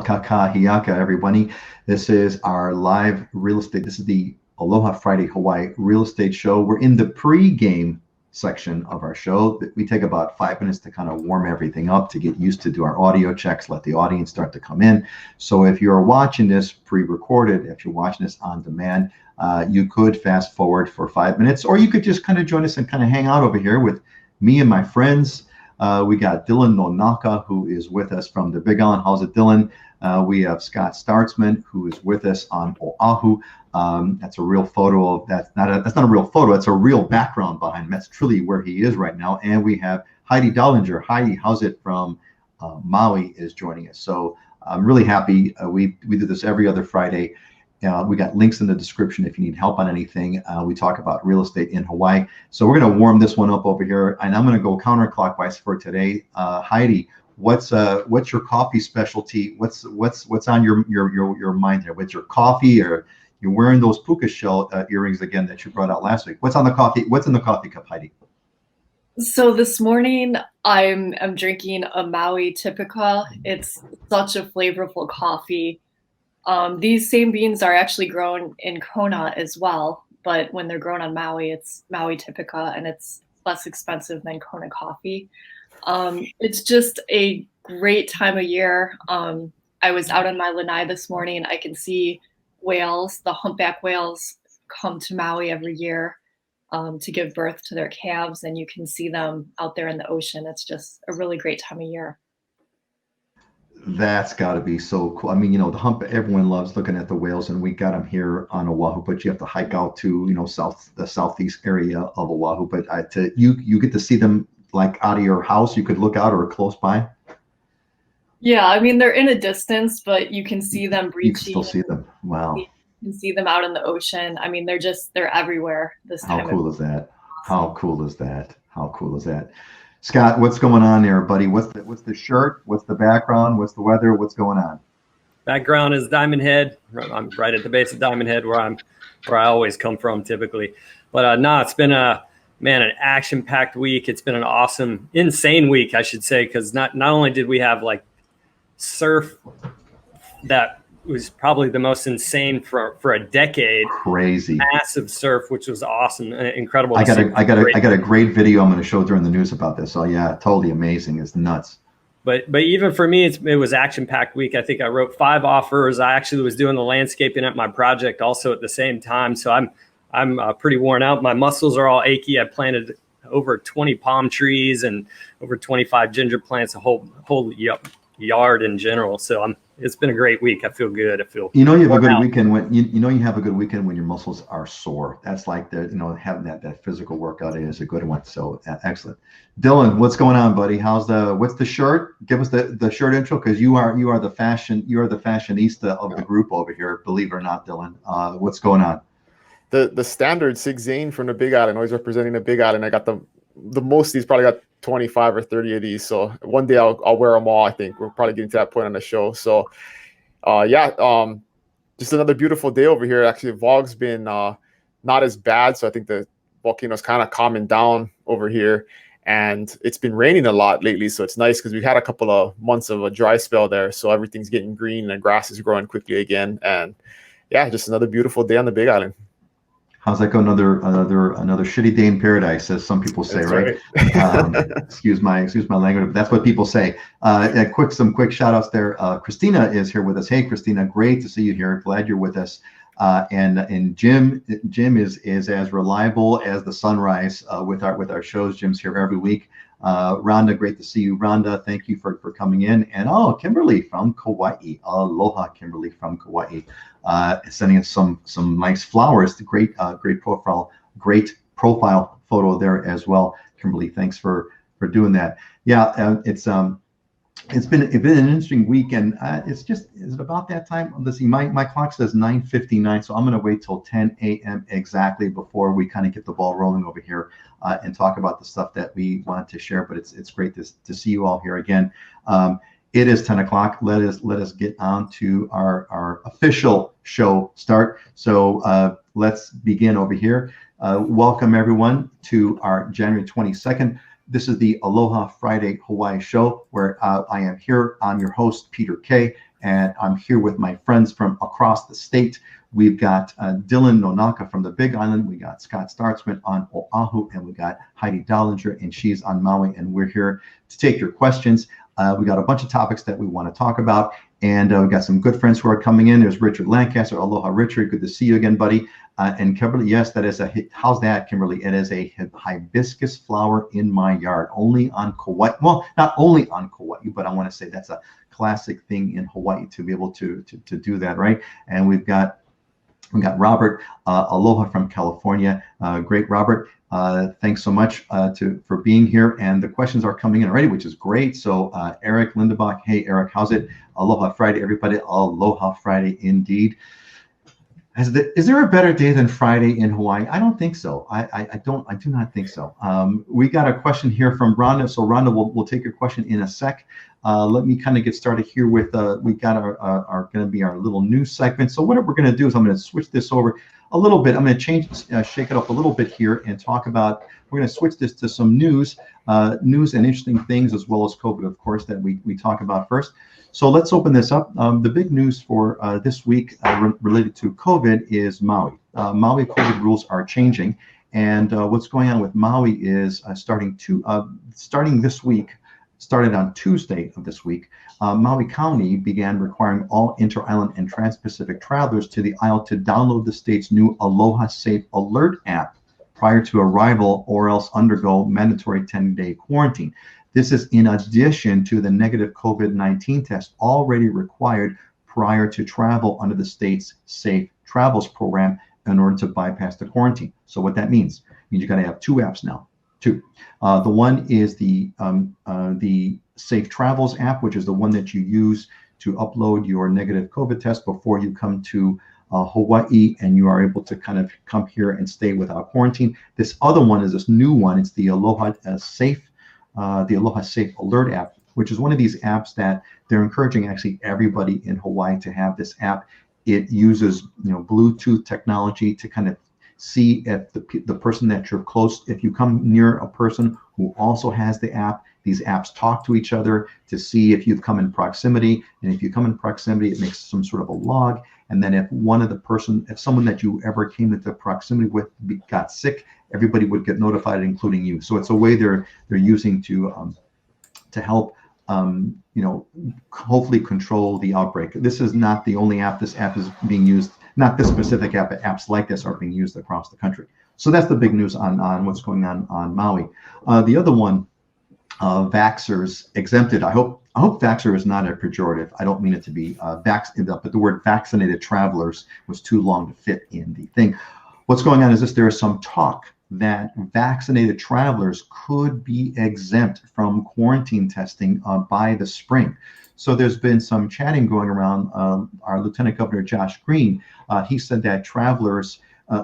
Kakahiaka, everybody. This is our live real estate. This is the Aloha Friday Hawaii real estate show. We're in the pre-game section of our show. We take about 5 minutes to kind of warm everything up, to get used to do our audio checks, let the audience start to come in. So if you're watching this pre-recorded, if you're watching this on demand, you could fast forward for 5 minutes, or you could just kind of join us and kind of hang out over here with me and my friends. We got Dylan Nonaka, who is with us from the Big Island. How's it, Dylan? We have Scott Startsman, who is with us on Oahu. That's a real photo of that's not a real photo. It's a real background behind him. That's truly where he is right now. And we have Heidi Dollinger. Heidi, how's it, from Maui, is joining us. So I'm really happy. We do this every other Friday. We got links in the description if you need help on anything. We talk about real estate in Hawaii. So we're going to warm this one up over here, and I'm going to go counterclockwise for today. Heidi, what's your coffee specialty? What's on your mind there? What's your coffee? Or you're wearing those puka shell earrings again that you brought out last week? What's on the coffee? What's in the coffee cup, Heidi? So this morning I'm drinking a Maui Typica. It's such a flavorful coffee. These same beans are actually grown in Kona as well, but when they're grown on Maui, it's Maui Typica, and it's less expensive than Kona coffee. It's just a great time of year. I was out on my lanai this morning. I can see whales, the humpback whales, come to Maui every year to give birth to their calves, and you can see them out there in the ocean. It's just a really great time of year. That's got to be so cool. I mean, everyone loves looking at the whales, and we got them here on Oahu, but you have to hike out to, the southeast area of Oahu. But you get to see them like out of your house. You could look out or close by. Yeah, I mean, they're in a distance, but you can see them breaching. You can still see them. Wow. You can see them out in the ocean. I mean, they're everywhere this time. How cool is that? How cool is that? How cool is that? Scott, what's going on there, buddy? What's the shirt? What's the background? What's the weather? What's going on? Background is Diamond Head. I'm right at the base of Diamond Head, where I always come from typically. But it's been an action-packed week. It's been an awesome, insane week, I should say, because not only did we have like surf that was probably the most insane for a decade. Crazy. Massive surf, which was awesome, incredible. I got a great video I'm going to show during the news about this. Oh yeah, totally amazing. It's nuts. But even for me, it was action-packed week. I think I wrote 5 offers. I actually was doing the landscaping at my project also at the same time. So I'm pretty worn out. My muscles are all achy. I planted over 20 palm trees and over 25 ginger plants, a whole yard in general. So it's been a great week. I feel good. You have a good weekend when you have a good weekend when your muscles are sore. That's like having that physical workout is a good one. So excellent. Dylan, what's going on, buddy? What's the shirt? Give us the shirt intro, because you are the fashionista of the group over here. Believe it or not, Dylan. What's going on? The standard Sig Zane from the Big Island, always representing the Big Island. I got the most of these, probably got 25 or 30 of these. So one day I'll wear them all. I think we're probably getting to that point on the show. So just another beautiful day over here. Actually, the fog's been not as bad. So I think the volcano's kind of calming down over here, and it's been raining a lot lately. So it's nice because we've had a couple of months of a dry spell there. So everything's getting green and the grass is growing quickly again. And yeah, just another beautiful day on the Big Island. How's that go? Another shitty day in paradise, as some people say, right? Excuse my language, but that's what people say. Some quick shout outs there. Christina is here with us. Hey, Christina, great to see you here. Glad you're with us. And Jim is as reliable as the sunrise with our shows. Jim's here every week. Rhonda, great to see you. Rhonda, thank you for coming in. And Kimberly from Kauai. Aloha, Kimberly from Kauai. Sending us some nice flowers. Great profile photo there as well. Kimberly, thanks for doing that. Yeah, it's been an interesting week, and is it about that time? Let's see, my clock says 9:59, so I'm going to wait till 10 a.m. exactly before we kind of get the ball rolling over here and talk about the stuff that we want to share. But it's great to see you all here again. It is 10 o'clock. Let us get on to our official show start. So let's begin over here. Welcome everyone to our January 22nd This is the Aloha Friday Hawaii show where I am here. I'm your host, Peter Kay, and I'm here with my friends from across the state. We've got Dylan Nonaka from the Big Island. We got Scott Startsman on Oahu, and we got Heidi Dollinger, and she's on Maui. And we're here to take your questions. We got a bunch of topics that we want to talk about, and we got some good friends who are coming in. There's Richard Lancaster. Aloha, Richard. Good to see you again, buddy. And Kimberly, yes, that is how's that, Kimberly? It is a hibiscus flower in my yard, only on Kauai. Well, not only on Kauai, but I want to say that's a classic thing in Hawaii to be able to do that, right? And we got Robert, aloha from California. Great, Robert. Thanks so much for being here. And the questions are coming in already, which is great. So Eric Lindebach, hey, Eric, how's it? Aloha Friday, everybody. Aloha Friday indeed. Is there a better day than Friday in Hawaii? I don't think so. I do not think so. We got a question here from Rhonda. So Rhonda, we'll take your question in a sec. Let me kind of get started here with, we got our going to be our little news segment. So what we're going to do is I'm going to switch this over a little bit. I'm going to shake it up a little bit here and talk about, we're going to switch this to some news and interesting things, as well as COVID, of course, that we talk about first. So let's open this up. The big news for this week related to COVID is Maui. Maui COVID rules are changing, and what's going on with Maui is starting this week, started on Tuesday of this week, Maui County began requiring all inter-island and trans-Pacific travelers to the isle to download the state's new Aloha Safe Alert app prior to arrival, or else undergo mandatory 10-day quarantine. This is in addition to the negative COVID-19 test already required prior to travel under the state's Safe Travels program in order to bypass the quarantine. So what that means you got to have two apps now. Two. The one is the Safe Travels app, which is the one that you use to upload your negative COVID test before you come to Hawaii, and you are able to kind of come here and stay without quarantine. This other one is this new one. It's the Aloha Safe Alert app, which is one of these apps that they're encouraging actually everybody in Hawaii to have this app. It uses Bluetooth technology to kind of see if the person that you're close, if you come near a person who also has the app, these apps talk to each other to see if you've come in proximity. And if you come in proximity, it makes some sort of a log. And then if someone that you ever came into proximity with got sick, everybody would get notified, including you. So it's a way they're using to help hopefully control the outbreak. This is not the only app. This app is being used, not this specific app, but apps like this are being used across the country. So that's the big news on what's going on Maui. The other one, vaxxers exempted. I hope vaxxer is not a pejorative. I don't mean it to be but the word vaccinated travelers was too long to fit in the thing. What's going on is this: there is some talk that vaccinated travelers could be exempt from quarantine testing by the spring. So there's been some chatting going around. Our Lieutenant Governor Josh Green, he said that travelers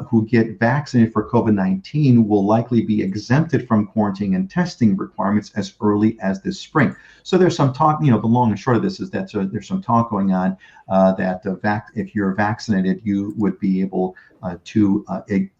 who get vaccinated for COVID-19 will likely be exempted from quarantine and testing requirements as early as this spring. So there's some talk, the long and short of this is that there's some talk going on that if you're vaccinated, you would be able to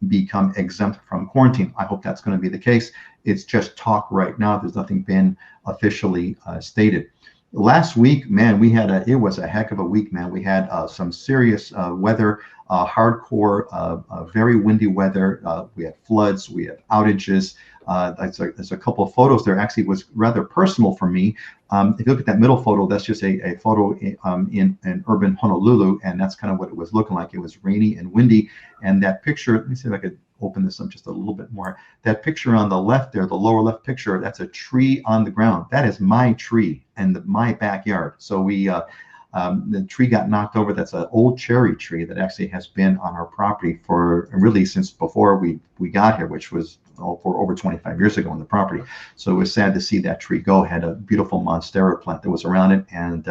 become exempt from quarantine. I hope that's going to be the case. It's just talk right now. There's nothing been officially stated. Last week, man, it was a heck of a week, man. We had some serious weather, hardcore, very windy weather. We had floods, we had outages. There's a couple of photos there. Actually, was rather personal for me. If you look at that middle photo, that's just a photo in urban Honolulu, and that's kind of what it was looking like. It was rainy and windy, and that picture. Let me see if I could open this up just a little bit more. That picture on the left there, the lower left picture, that's a tree on the ground. That is my tree and my backyard. So the tree got knocked over. That's an old cherry tree that actually has been on our property for really since before we got here, which was for over 25 years ago on the property. So it was sad to see that tree go. It had a beautiful monstera plant that was around it and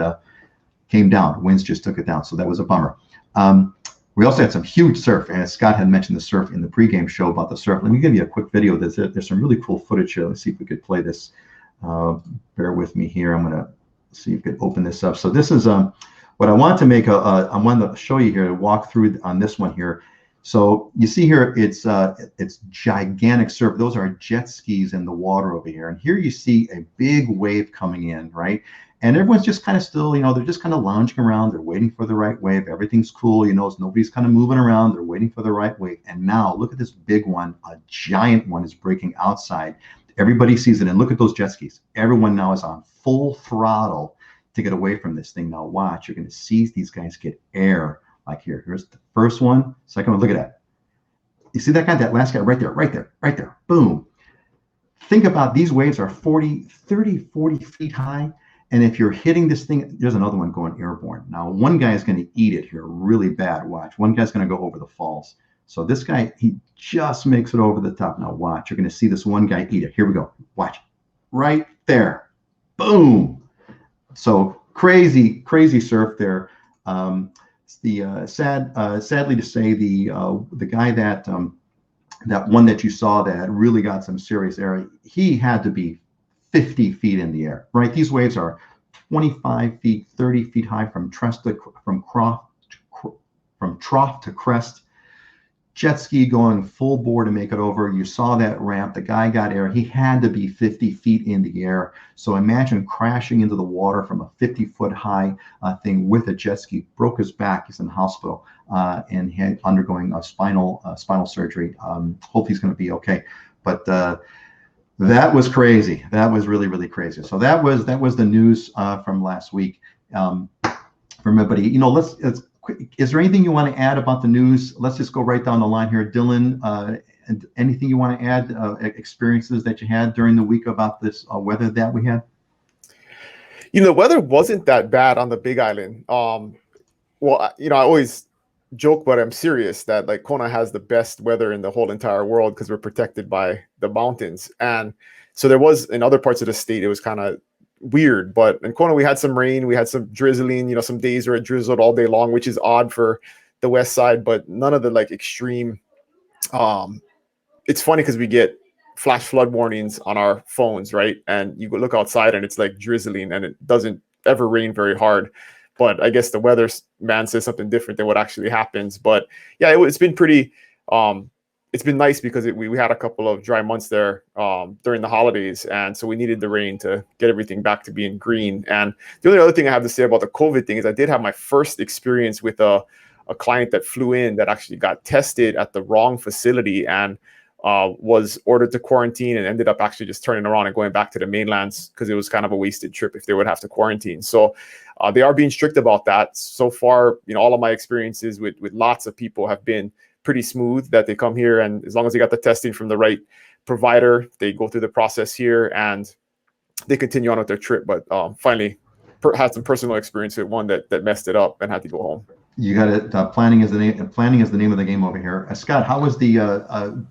came down. Winds just took it down. So that was a bummer. We also had some huge surf, and Scott had mentioned the surf in the pregame show about the surf. Let me give you a quick video. There's some really cool footage here. Let's see if we could play this. Bear with me here. I'm going to see if we could open this up. So this is what I wanted to make. I wanted to show you here, walk through on this one here. So you see here, it's gigantic surf. Those are jet skis in the water over here. And here you see a big wave coming in, right? And everyone's just kind of still, they're just kind of lounging around. They're waiting for the right wave. Everything's cool. Nobody's kind of moving around. They're waiting for the right wave. And now look at this big one. A giant one is breaking outside. Everybody sees it. And look at those jet skis. Everyone now is on full throttle to get away from this thing. Now watch, you're going to see these guys get air. Like here's the first one, second one, look at that. You see that guy, that last guy right there, boom. Think about these waves are 40 feet high. And if you're hitting this thing, there's another one going airborne. Now, one guy is going to eat it here really bad, watch. One guy's going to go over the falls. So this guy, he just makes it over the top. Now watch, you're going to see this one guy eat it. Here we go, watch, right there, boom. So crazy surf there. Sadly to say, the guy that one that you saw that really got some serious air, he had to be 50 feet in the air, right? These waves are 25 feet, 30 feet high from trough to crest. Jet ski going full bore to make it over. You saw that ramp. The guy got air. He had to be 50 feet in the air. So imagine crashing into the water from a 50-foot high thing with a jet ski. Broke his back. He's in the hospital and undergoing a spinal surgery. Hope he's going to be okay. But that was crazy. That was really, really crazy. So that was the news from last week. From everybody, let's is there anything you want to add about the news? Let's just go right down the line here. Dylan, and anything you want to add, experiences that you had during the week about this weather that we had? The weather wasn't that bad on the Big Island. Well, I always joke, but I'm serious that like Kona has the best weather in the whole entire world because we're protected by the mountains. And so there was in other parts of the state, it was kind of weird, but in Kona we had some rain, we had some drizzling, some days where it drizzled all day long, which is odd for the west side, but none of the like extreme. It's funny because we get flash flood warnings on our phones, right? And you go look outside and it's like drizzling and it doesn't ever rain very hard, but I guess the weather man says something different than what actually happens. But yeah, it's been pretty it's been nice because we had a couple of dry months there during the holidays. And so we needed the rain to get everything back to being green. And the only other thing I have to say about the COVID thing is I did have my first experience with a client that flew in that actually got tested at the wrong facility and was ordered to quarantine and ended up actually just turning around and going back to the mainlands because it was kind of a wasted trip if they would have to quarantine. So they are being strict about that. So far, all of my experiences with lots of people have been pretty smooth, that they come here and as long as they got the testing from the right provider, they go through the process here and they continue on with their trip. But finally had some personal experience with one that messed it up and had to go home. You got it. Planning is the name of the game over here. Scott, how was the?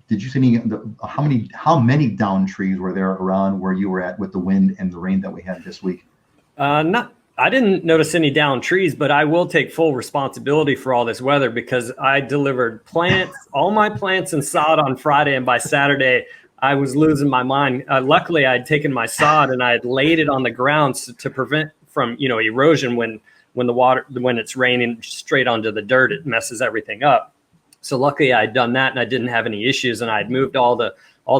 Did you see how many downed trees were there around where you were at with the wind and the rain that we had this week? I didn't notice any downed trees, but I will take full responsibility for all this weather because I delivered plants, all my plants and sod on Friday, and by Saturday I was losing my mind. Luckily, I had taken my sod and I had laid it on the ground to prevent from erosion when it's raining straight onto the dirt, it messes everything up. So luckily I had done that and I didn't have any issues, and I had moved all the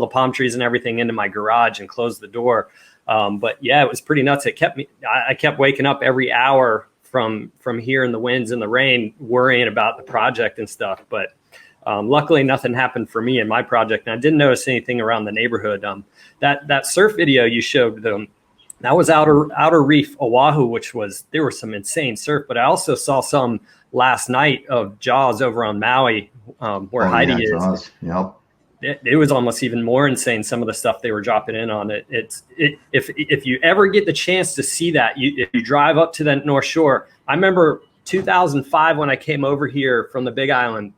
palm trees and everything into my garage and closed the door. But yeah, it was pretty nuts. I kept waking up every hour from hearing the winds and the rain, worrying about the project and stuff. But luckily nothing happened for me in my project. And I didn't notice anything around the neighborhood. That surf video you showed them, that was outer reef Oahu, there was some insane surf, but I also saw some last night of Jaws over on Maui, where Heidi is. Jaws. Yep. It was almost even more insane, some of the stuff they were dropping in on it. If you ever get the chance to see that, if you drive up to the North Shore, I remember 2005 when I came over here from the Big Island,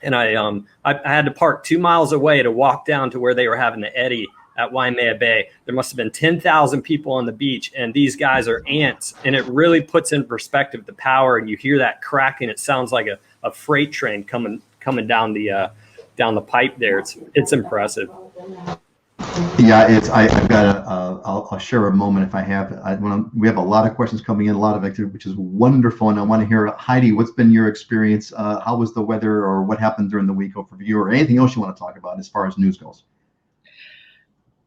and I had to park 2 miles away to walk down to where they were having the eddy at Waimea Bay. There must have been 10,000 people on the beach, and these guys are ants, and it really puts in perspective the power, and you hear that cracking. It sounds like a freight train coming down the pipe there. It's impressive. Yeah, I've got I'll share a moment if I have. We have a lot of questions coming in, a lot of activity, which is wonderful, and I want to hear, Heidi, what's been your experience? How was the weather, or what happened during the week for you, or anything else you want to talk about as far as news goes?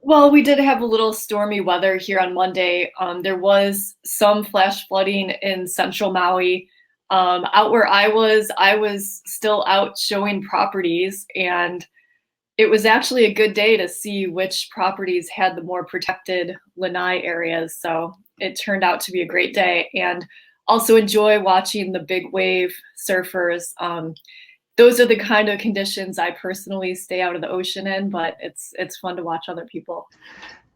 Well, we did have a little stormy weather here on Monday. There was some flash flooding in central Maui. Out where I was still out showing properties, and it was actually a good day to see which properties had the more protected lanai areas. So it turned out to be a great day, and also enjoy watching the big wave surfers. Those are the kind of conditions I personally stay out of the ocean in, but it's fun to watch other people.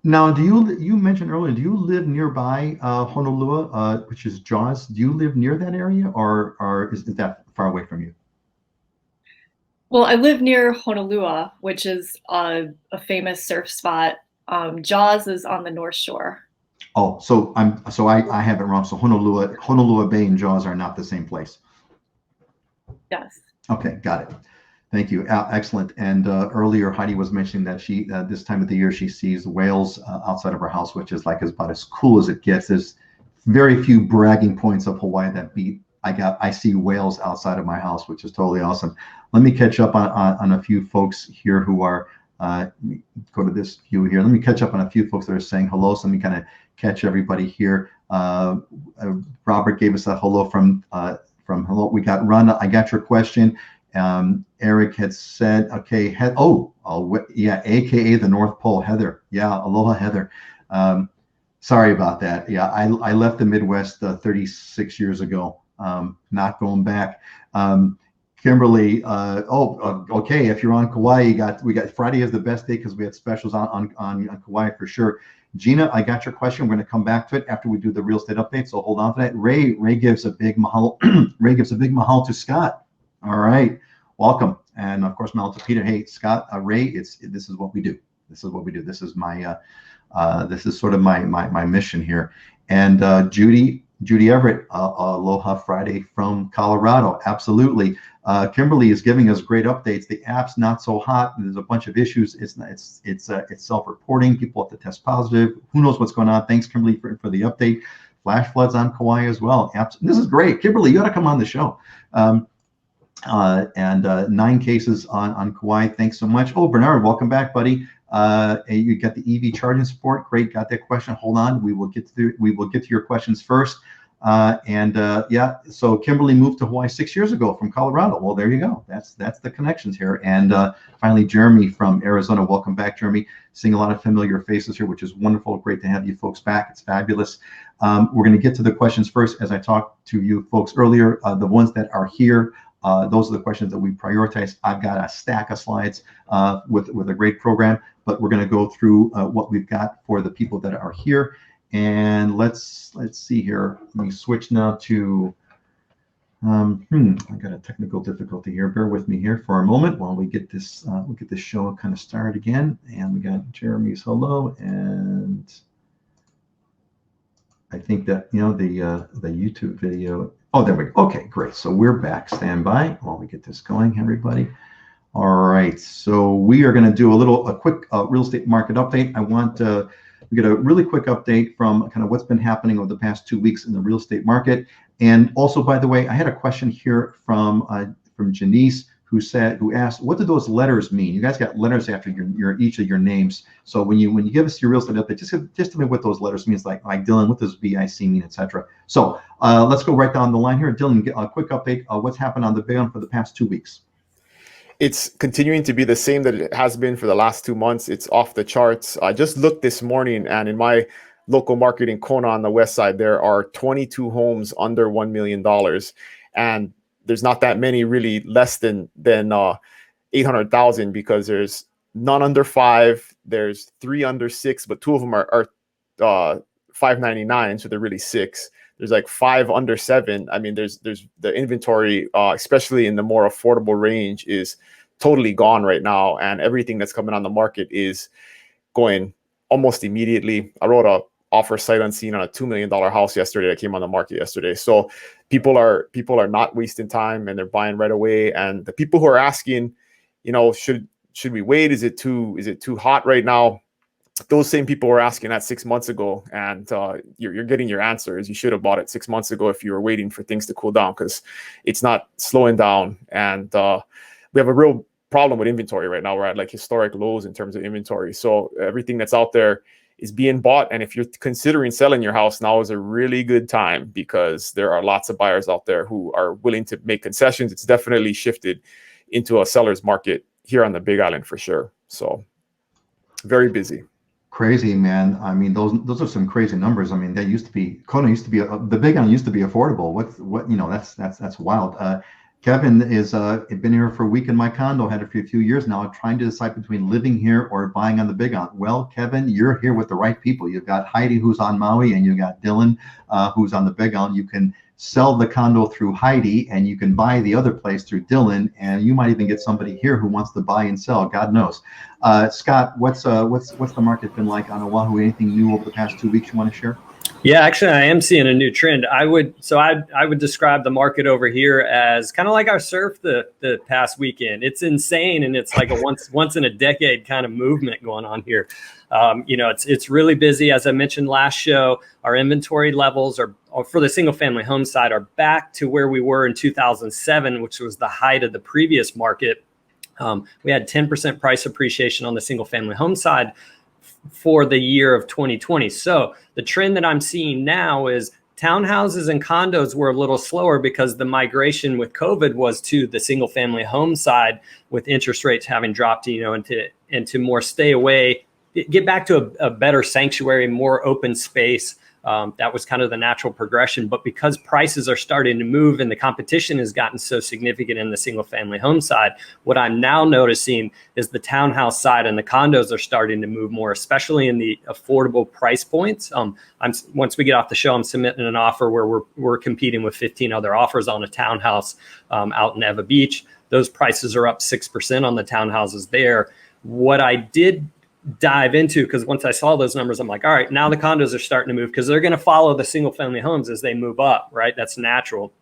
Now, you mentioned earlier, do you live nearby Honolulu, which is Jaws? Do you live near that area, or is that far away from you? Well, I live near Honolulu, which is a famous surf spot. Jaws is on the North Shore. Oh, I have it wrong. So Honolulu Bay and Jaws are not the same place. Yes. Okay, got it. Thank you. Excellent. And earlier, Heidi was mentioning that she this time of the year she sees whales outside of her house, which is like about as cool as it gets. There's very few bragging points of Hawaii that beat. I see whales outside of my house, which is totally awesome. Let me catch up on a few folks here who are. Go to this view here. Let me catch up on a few folks that are saying hello. So let me kind of catch everybody here. Robert gave us a hello from hello. We got Rhonda. I got your question. Eric had said, okay, yeah, AKA the North Pole, Heather. Yeah, aloha, Heather. Sorry about that. Yeah, I left the Midwest 36 years ago. Not going back. Kimberly, okay. If you're on Kauai, we got Friday is the best day because we had specials on Kauai for sure. Gina, I got your question. We're going to come back to it after we do the real estate update. So hold on to that. Ray gives a big mahalo. Ray gives a big mahalo to Scott. All right, welcome, and of course mahalo to Peter. Hey, Scott, Ray, this is what we do. This is what we do. This is my this is sort of my mission here. And Judy Everett, Aloha Friday from Colorado. Absolutely. Kimberly is giving us great updates. The app's not so hot. There's a bunch of issues. It's self-reporting. People have to test positive. Who knows what's going on? Thanks, Kimberly, for the update. Flash floods on Kauai as well. This is great. Kimberly, you got to come on the show. And 9 cases on Kauai. Thanks so much. Oh, Bernard, welcome back, buddy. You got the EV charging support. Great, got that question. Hold on, we will get to your questions first. Yeah, so Kimberly moved to Hawaii 6 years ago from Colorado. Well, there you go. That's the connections here. And finally, Jeremy from Arizona. Welcome back, Jeremy. Seeing a lot of familiar faces here, which is wonderful. Great to have you folks back. It's fabulous. We're going to get to the questions first, as I talked to you folks earlier. The ones that are here, those are the questions that we prioritize. I've got a stack of slides with a great program, but we're going to go through what we've got for the people that are here. And let's see here. Let me switch now to. I got a technical difficulty here. Bear with me here for a moment while we get this show kind of started again. And we got Jeremy's hello, and I think that the YouTube video. Oh, there we go. Okay, great. So we're back. Stand by while we get this going, everybody. All right. So we are going to do a quick real estate market update. I want we get a really quick update from kind of what's been happening over the past 2 weeks in the real estate market. And also, by the way, I had a question here from Janice who asked, what do those letters mean? You guys got letters after each of your names. So when you give us your real estate update, just tell me what those letters means, like Dylan, what does BIC mean, etc. So let's go right down the line here. Dylan, a quick update. What's happened on the Bay for the past 2 weeks? It's continuing to be the same that it has been for the last 2 months. It's off the charts. I just looked this morning, and in my local market in Kona on the west side, there are 22 homes under $1 million. And there's not that many really less than 800,000, because there's none under 5, there's 3 under 6, but 2 of them are 599, so they're really 6. There's like 5 under 7. I mean, there's the inventory, especially in the more affordable range, is totally gone right now, and everything that's coming on the market is going almost immediately. I wrote a offer sight unseen on a $2 million house yesterday that came on the market yesterday. So people are not wasting time, and they're buying right away. And the people who are asking, should we wait? Is it too hot right now? those same people were asking that 6 months ago, and you're getting your answers. You should have bought it 6 months ago if you were waiting for things to cool down, because it's not slowing down. And we have a real problem with inventory right now. We're at like historic lows in terms of inventory. So everything that's out there is being bought. And if you're considering selling your house, now is a really good time, because there are lots of buyers out there who are willing to make concessions. It's definitely shifted into a seller's market here on the Big Island for sure. So very busy. Crazy, man. I mean, those are some crazy numbers. I mean, that used to be Condo used to be the Big Island used to be affordable. What you know, that's wild. Kevin is been here for a week in my condo, had it for a few years now, trying to decide between living here or buying on the Big Island. Well, Kevin, you're here with the right people. You've got Heidi, who's on Maui, and you got Dylan, who's on the Big Island. You can sell the condo through Heidi, and you can buy the other place through Dylan, and you might even get somebody here who wants to buy and sell. God knows. Scott, what's the market been like on Oahu? Anything new over the past 2 weeks you want to share? Yeah, actually, I am seeing a new trend. I would describe the market over here as kind of like our surf the past weekend. It's insane, and it's like a once in a decade kind of movement going on here. It's really busy. As I mentioned last show, our inventory levels are for the single family home side are back to where we were in 2007, which was the height of the previous market. We had 10% price appreciation on the single family home side for the year of 2020. So the trend that I'm seeing now is townhouses and condos were a little slower because the migration with COVID was to the single family home side, with interest rates having dropped, into more stay away, get back to a better sanctuary, more open space. That was kind of the natural progression. But because prices are starting to move and the competition has gotten so significant in the single family home side, what I'm now noticing is the townhouse side and the condos are starting to move more, especially in the affordable price points. Once we get off the show, I'm submitting an offer where we're competing with 15 other offers on a townhouse out in Eva Beach. Those prices are up 6% on the townhouses there. What I did dive into, because once I saw those numbers, I'm like, all right, now the condos are starting to move, because they're going to follow the single family homes as they move up, right? That's natural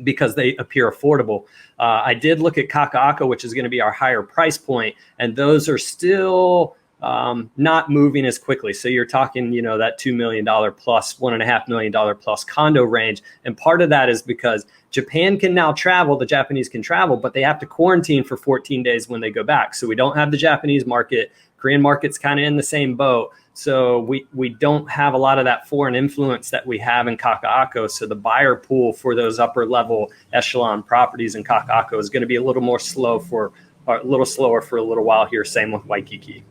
because they appear affordable. I did look at Kaka'ako, which is going to be our higher price point, and those are still not moving as quickly. So you're talking, that $2 million plus $1.5 million plus condo range. And part of that is because Japan can now travel, the Japanese can travel, but they have to quarantine for 14 days when they go back. So we don't have the Japanese market. Korean market's kind of in the same boat. So we don't have a lot of that foreign influence that we have in Kaka'ako. So the buyer pool for those upper level echelon properties in Kaka'ako is going to be a little slower for a little while here. Same with Waikiki.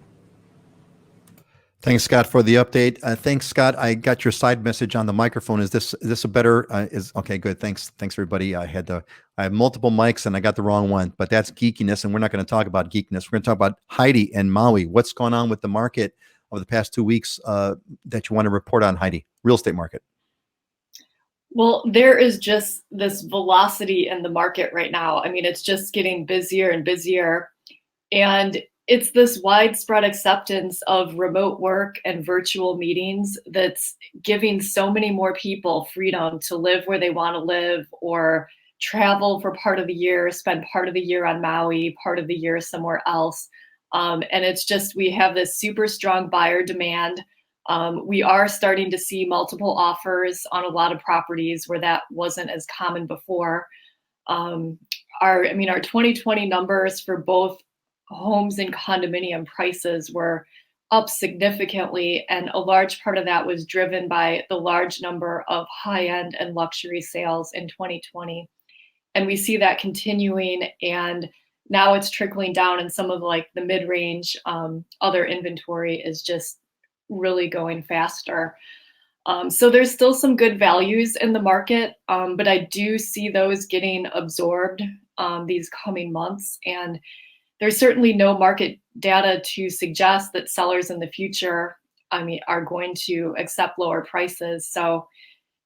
Thanks, Scott, for the update. Thanks, Scott. I got your side message on the microphone. Is this a better? Okay, good. Thanks, everybody. I have multiple mics and I got the wrong one, but that's geekiness, and we're not going to talk about geekiness. We're going to talk about Heidi and Maui. What's going on with the market over the past 2 weeks that you want to report on, Heidi? Real estate market. Well, there is just this velocity in the market right now. I mean, it's just getting busier and busier, and it's this widespread acceptance of remote work and virtual meetings that's giving so many more people freedom to live where they want to live, or travel for part of the year, spend part of the year on Maui, part of the year somewhere else. And it's just, we have this super strong buyer demand. We are starting to see multiple offers on a lot of properties where that wasn't as common before. Our 2020 numbers for both homes and condominium prices were up significantly, and a large part of that was driven by the large number of high-end and luxury sales in 2020. And we see that continuing, and now it's trickling down in some of the mid-range. Other inventory is just really going faster. So there's still some good values in the market, but I do see those getting absorbed these coming months. And there's certainly no market data to suggest that sellers in the future, are going to accept lower prices. So,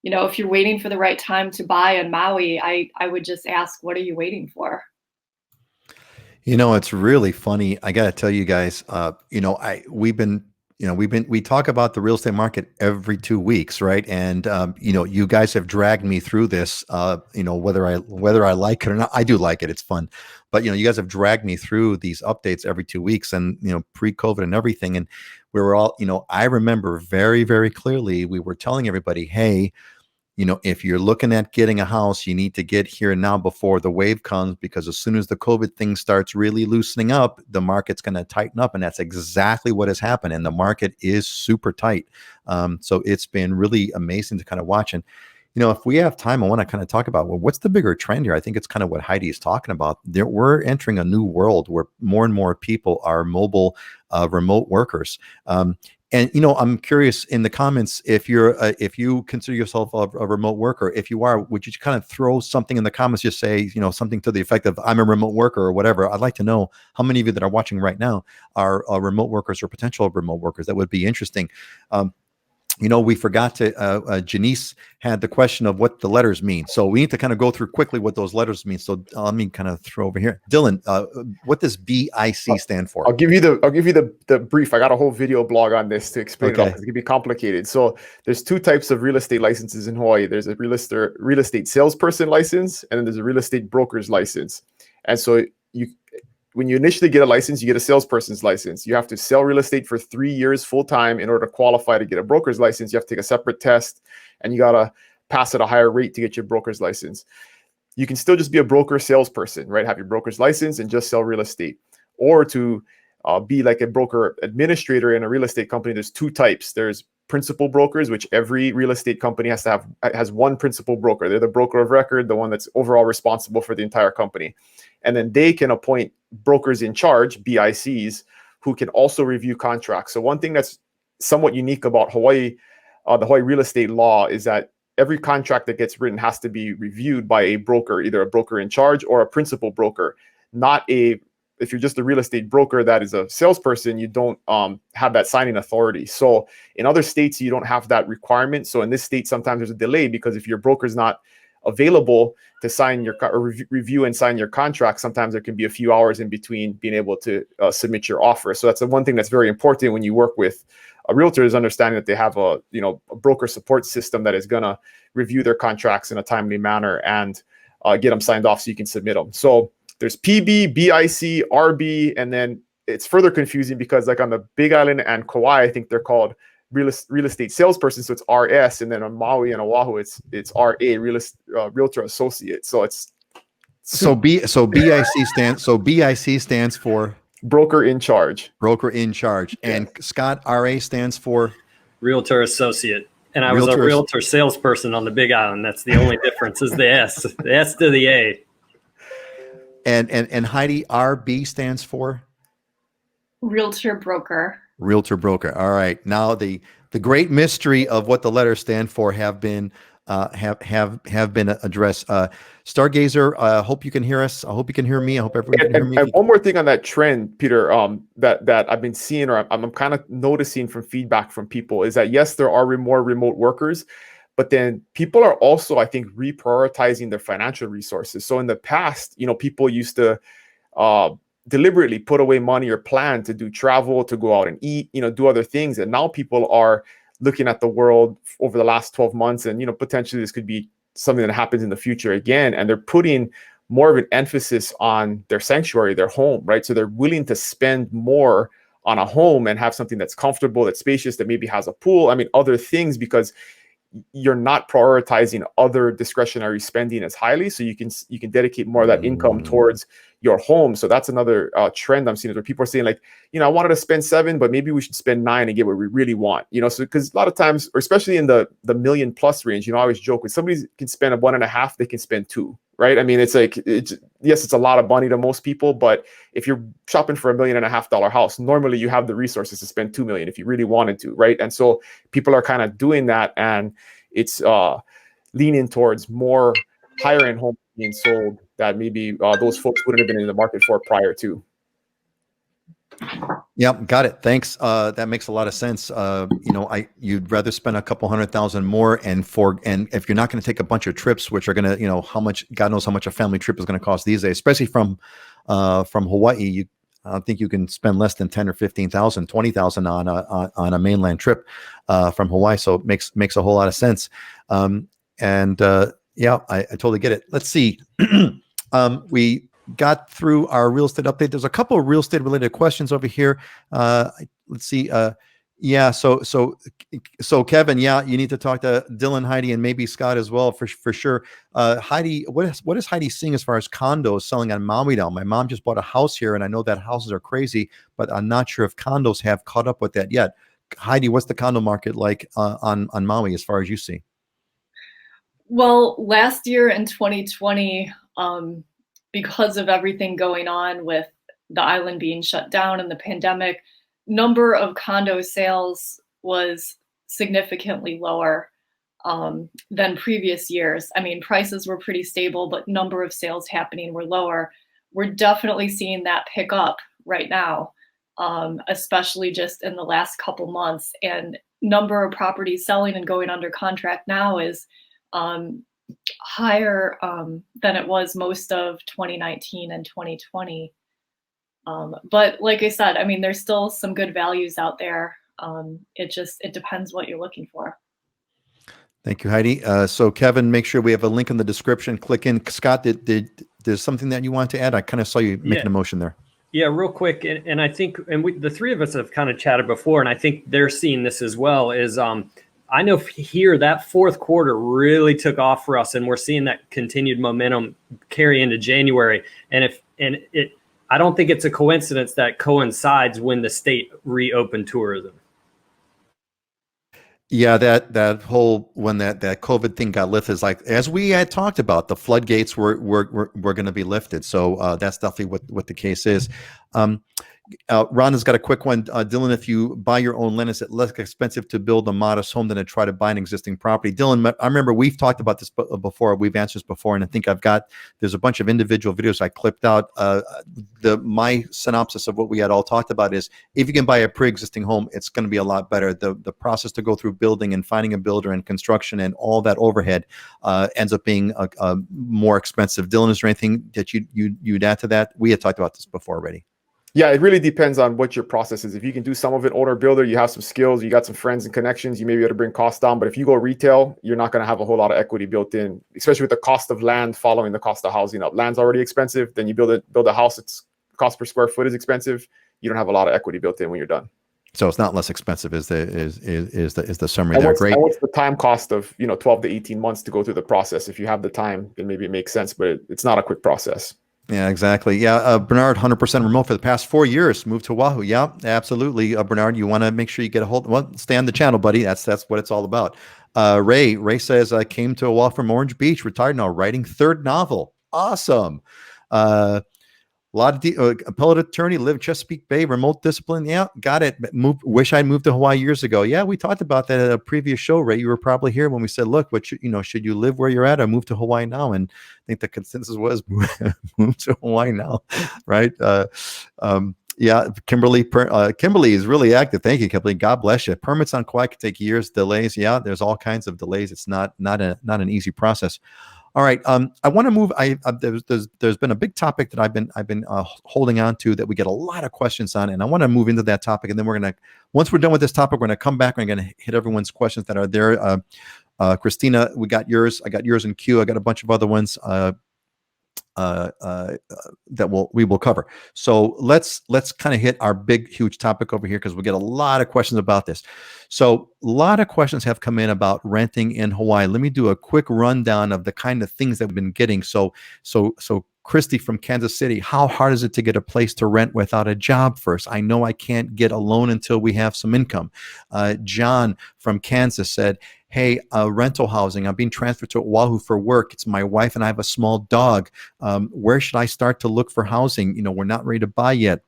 if you're waiting for the right time to buy in Maui, I would just ask, what are you waiting for? It's really funny. I got to tell you guys, we talk about the real estate market every 2 weeks, right? And you guys have dragged me through this. Whether I like it or not, I do like it. It's fun. but you guys have dragged me through these updates every 2 weeks, and pre-COVID and everything, and we were all, I remember very, very clearly we were telling everybody, hey, if you're looking at getting a house, you need to get here now before the wave comes, because as soon as the COVID thing starts really loosening up, the market's going to tighten up. And that's exactly what has happened. And the market is super tight. So it's been really amazing to kind of watch. And, if we have time, I want to kind of talk about, well, what's the bigger trend here? I think it's kind of what Heidi is talking about. We're entering a new world where more and more people are mobile, remote workers. And I'm curious in the comments, if you consider yourself a remote worker, if you are, would you kind of throw something in the comments, just say, something to the effect of I'm a remote worker or whatever. I'd like to know how many of you that are watching right now are remote workers or potential remote workers. That would be interesting. We forgot to, Janice had the question of what the letters mean. So we need to kind of go through quickly what those letters mean. So let me kind of throw over here. Dylan, what does BIC stand for? I'll give you the brief. I got a whole video blog on this to explain it all, because it can be complicated. So there's two types of real estate licenses in Hawaii. There's a real estate salesperson license, and then there's a real estate broker's license. And so when you initially get a license, you get a salesperson's license. You have to sell real estate for 3 years full time in order to qualify to get a broker's license. You have to take a separate test, and you got to pass at a higher rate to get your broker's license. You can still just be a broker salesperson, right? Have your broker's license and just sell real estate. Or to be like a broker administrator in a real estate company, there's two types. There's principal brokers, which every real estate company has one principal broker. They're the broker of record, the one that's overall responsible for the entire company. And then they can appoint brokers in charge, BICs, who can also review contracts. So one thing that's somewhat unique about Hawaii, the Hawaii real estate law, is that every contract that gets written has to be reviewed by a broker, either a broker in charge or a principal broker. If you're just a real estate broker that is a salesperson, you don't have that signing authority. So in other states, you don't have that requirement. So in this state, sometimes there's a delay, because if your broker's not available to sign or review and sign your contract, sometimes there can be a few hours in between being able to submit your offer. So that's the one thing that's very important when you work with a realtor, is understanding that they have a broker support system that is going to review their contracts in a timely manner and get them signed off so you can submit them. So there's PB, BIC, RB, and then it's further confusing because, like, on the Big Island and Kauai, I think they're called real estate salesperson, so it's RS, and then on Maui and Oahu, it's RA, realtor associate. So it's BIC stands for broker in charge. Broker in charge, and Scott, RA stands for realtor associate. And I was a realtor salesperson on the Big Island. That's the only difference, is the S, the S to the A. And Heidi, RB stands for realtor broker. Realtor broker. All right. Now the great mystery of what the letters stand for have been addressed. Stargazer, I hope you can hear us. I hope you can hear me. I hope everyone can hear me. And one more thing on that trend, Peter, that I've been seeing, or I'm kind of noticing from feedback from people, is that yes, there are more remote workers, but then people are also, I think, reprioritizing their financial resources. So in the past, people used to deliberately put away money or plan to do travel, to go out and eat, do other things. And now people are looking at the world over the last 12 months, and, potentially this could be something that happens in the future again. And they're putting more of an emphasis on their sanctuary, their home, right? So they're willing to spend more on a home and have something that's comfortable, that's spacious, that maybe has a pool. I mean, other things, because you're not prioritizing other discretionary spending as highly, so you can dedicate more of that income towards your home. So that's another trend I'm seeing, where people are saying, like, I wanted to spend 7, but maybe we should spend 9 and get what we really want. So because a lot of times, or especially in the $1 million plus range, I always joke, when somebody can spend a 1.5, they can spend 2. Right? I mean, it's like, yes, it's a lot of money to most people, but if you're shopping for $1.5 million house, normally you have the resources to spend $2 million if you really wanted to, right? And so people are kind of doing that, and it's leaning towards more higher end homes being sold that maybe those folks wouldn't have been in the market for prior to. Yep, got it. Thanks. That makes a lot of sense. You'd rather spend a couple $100,000 more, and if you're not going to take a bunch of trips, which are going to, how much, God knows how much a family trip is going to cost these days, especially from Hawaii. I think you can spend less than 10 or 15,000, 20,000 on a mainland trip from Hawaii. So it makes a whole lot of sense. I totally get it. Let's see. got through our real estate update. There's a couple of real estate related questions over here. Let's see. Yeah. So Kevin, yeah, you need to talk to Dylan, Heidi, and maybe Scott as well for sure. Heidi, what is Heidi seeing as far as condos selling on Maui now? My mom just bought a house here, and I know that houses are crazy, but I'm not sure if condos have caught up with that yet. Heidi, what's the condo market like on Maui as far as you see? Well, last year in 2020, because of everything going on with the island being shut down and the pandemic, number of condo sales was significantly lower than previous years. I mean, prices were pretty stable, but number of sales happening were lower. We're definitely seeing that pick up right now, especially just in the last couple months. And number of properties selling and going under contract now is higher than it was most of 2019 and 2020. But like I said, I mean, there's still some good values out there. It depends what you're looking for. Thank you, Heidi. So Kevin, make sure we have a link in the description. Click in. Scott, there's something that you want to add? I kind of saw you making a motion there. Yeah, real quick. And I think, the three of us have kind of chatted before, and I think they're seeing this as well, is I know here that fourth quarter really took off for us, and we're seeing that continued momentum carry into January. I don't think it's a coincidence that coincides when the state reopened tourism. Yeah, that whole when that COVID thing got lifted is like, as we had talked about, the floodgates were going to be lifted. So that's definitely what the case is. Rhonda's got a quick one. Dylan, if you buy your own land, is it less expensive to build a modest home than to try to buy an existing property? Dylan, I remember we've talked about this before. We've answered this before, and I think there's a bunch of individual videos I clipped out. My synopsis of what we had all talked about is, if you can buy a pre-existing home, it's going to be a lot better. The process to go through building and finding a builder and construction and all that overhead ends up being more expensive. Dylan, is there anything that you'd add to that? We had talked about this before already. Yeah, it really depends on what your process is. If you can do some of it owner builder, you have some skills, you got some friends and connections, you may be able to bring costs down. But if you go retail, you're not going to have a whole lot of equity built in, especially with the cost of land following the cost of housing up. Land's already expensive. Then you build a house, its cost per square foot is expensive. You don't have a lot of equity built in when you're done. So it's not less expensive is the summary there. Great. And what's the time cost of 12 to 18 months to go through the process? If you have the time, then maybe it makes sense, but it's not a quick process. Yeah, exactly. Yeah, Bernard, 100% remote for the past 4 years, moved to Oahu. Yeah, absolutely. Bernard, you want to make sure you get a hold. Well, stay on the channel, buddy. That's what it's all about. Ray says, I came to Oahu from Orange Beach, retired now, writing third novel. Awesome. A lot of appellate attorney, live Chesapeake Bay, remote discipline. Yeah, got it. Wish I'd moved to Hawaii years ago. Yeah, we talked about that at a previous show, Ray. You were probably here when we said, look, should you live where you're at or move to Hawaii now? And I think the consensus was move to Hawaii now, right? Yeah, Kimberly is really active. Thank you, Kimberly. God bless you. Permits on quiet can take years, delays. Yeah, there's all kinds of delays. It's not an easy process. All right, I want to move. There's been a big topic that I've been holding on to that we get a lot of questions on, and I want to move into that topic. And then once we're done with this topic, we're gonna come back and I'm gonna hit everyone's questions that are there. Christina, we got yours. I got yours in queue. I got a bunch of other ones that we will cover. So let's kind of hit our big, huge topic over here because we get a lot of questions about this. So a lot of questions have come in about renting in Hawaii. Let me do a quick rundown of the kind of things that we've been getting. So Christy from Kansas City, how hard is it to get a place to rent without a job first? I know I can't get a loan until we have some income. John from Kansas said, hey, rental housing. I'm being transferred to Oahu for work. It's my wife and I have a small dog. Where should I start to look for housing? We're not ready to buy yet.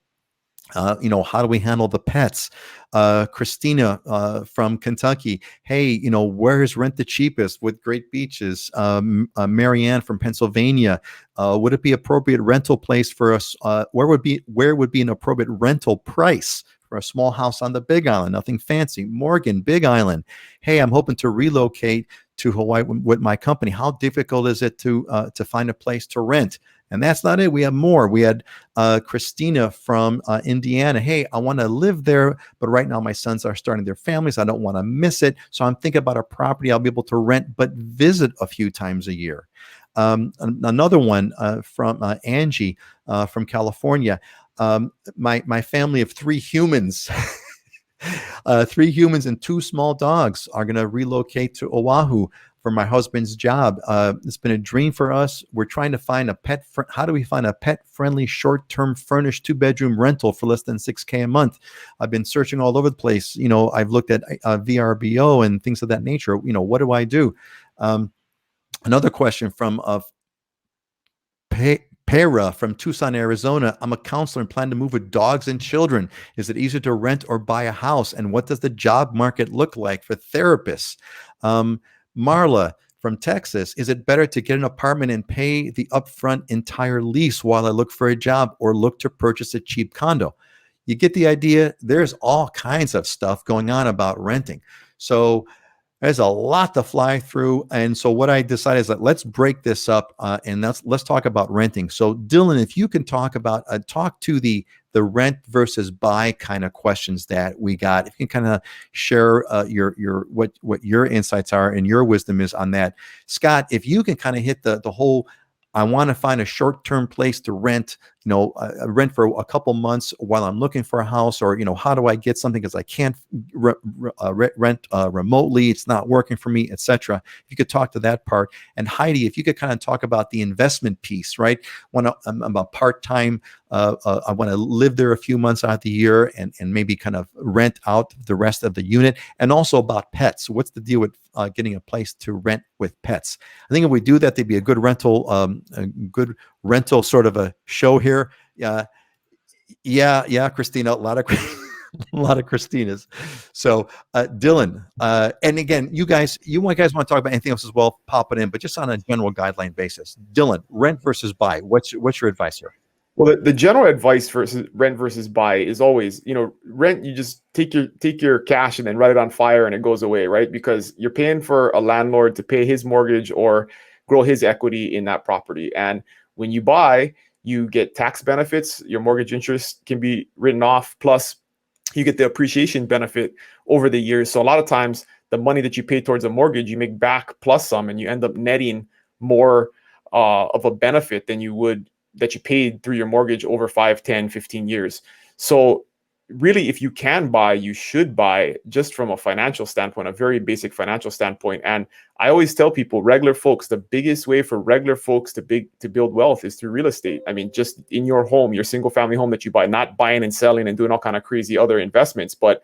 How do we handle the pets? Christina from Kentucky. Hey, where is rent the cheapest with great beaches? Marianne from Pennsylvania. Would it be appropriate rental place for us? Where would be an appropriate rental price for a small house on the Big Island? Nothing fancy. Morgan, Big Island. Hey, I'm hoping to relocate to Hawaii with my company. How difficult is it to find a place to rent? And that's not it. We have more. We had Christina from Indiana. Hey, I want to live there, but right now my sons are starting their families. I don't want to miss it. So I'm thinking about a property I'll be able to rent, but visit a few times a year. Another one from Angie from California. My family of 3 humans, 3 humans and 2 small dogs are going to relocate to Oahu for my husband's job. It's been a dream for us. We're trying to find a how do we find a pet-friendly, short-term furnished 2-bedroom rental for less than $6K a month? I've been searching all over the place. You know, I've looked at VRBO and things of that nature. You know, what do I do? Another question from Pera from Tucson, Arizona. I'm a counselor and plan to move with dogs and children. Is it easier to rent or buy a house? And what does the job market look like for therapists? Marla from Texas. Is it better to get an apartment and pay the upfront entire lease while I look for a job, or look to purchase a cheap condo? You get the idea. There's all kinds of stuff going on about renting. So there's a lot to fly through. And so what I decided is that let's break this up and let's talk about renting. So Dylan, if you can talk to the rent versus buy kind of questions that we got, if you can kind of share what your insights are and your wisdom is on that. Scott, if you can kind of hit the whole, I want to find a short-term place to rent, rent for a couple months while I'm looking for a house, or, how do I get something because I can't rent remotely, it's not working for me, etc. If you could talk to that part. And Heidi, if you could kind of talk about the investment piece, right? When I'm a part-time, I want to live there a few months out of the year and maybe kind of rent out the rest of the unit. And also about pets. What's the deal with getting a place to rent with pets? I think if we do that, there'd be a good rental sort of a show here. Yeah, Christina, a lot of Christinas. So Dylan, and again, you guys want to talk about anything else as well, pop it in, but just on a general guideline basis. Dylan, rent versus buy. What's your advice here? Well, the general advice versus rent versus buy is always, rent, you just take your cash and then write it on fire and it goes away, right? Because you're paying for a landlord to pay his mortgage or grow his equity in that property. And when you buy, you get tax benefits, your mortgage interest can be written off, plus you get the appreciation benefit over the years. So a lot of times the money that you pay towards a mortgage, you make back plus some, and you end up netting more of a benefit than you would that you paid through your mortgage over 5, 10, 15 years. So really, if you can buy, you should buy, just from a financial standpoint, a very basic financial standpoint. And I always tell people, regular folks, the biggest way for regular folks to build wealth is through real estate. I mean, just in your home, your single family home that you buy, not buying and selling and doing all kind of crazy other investments. But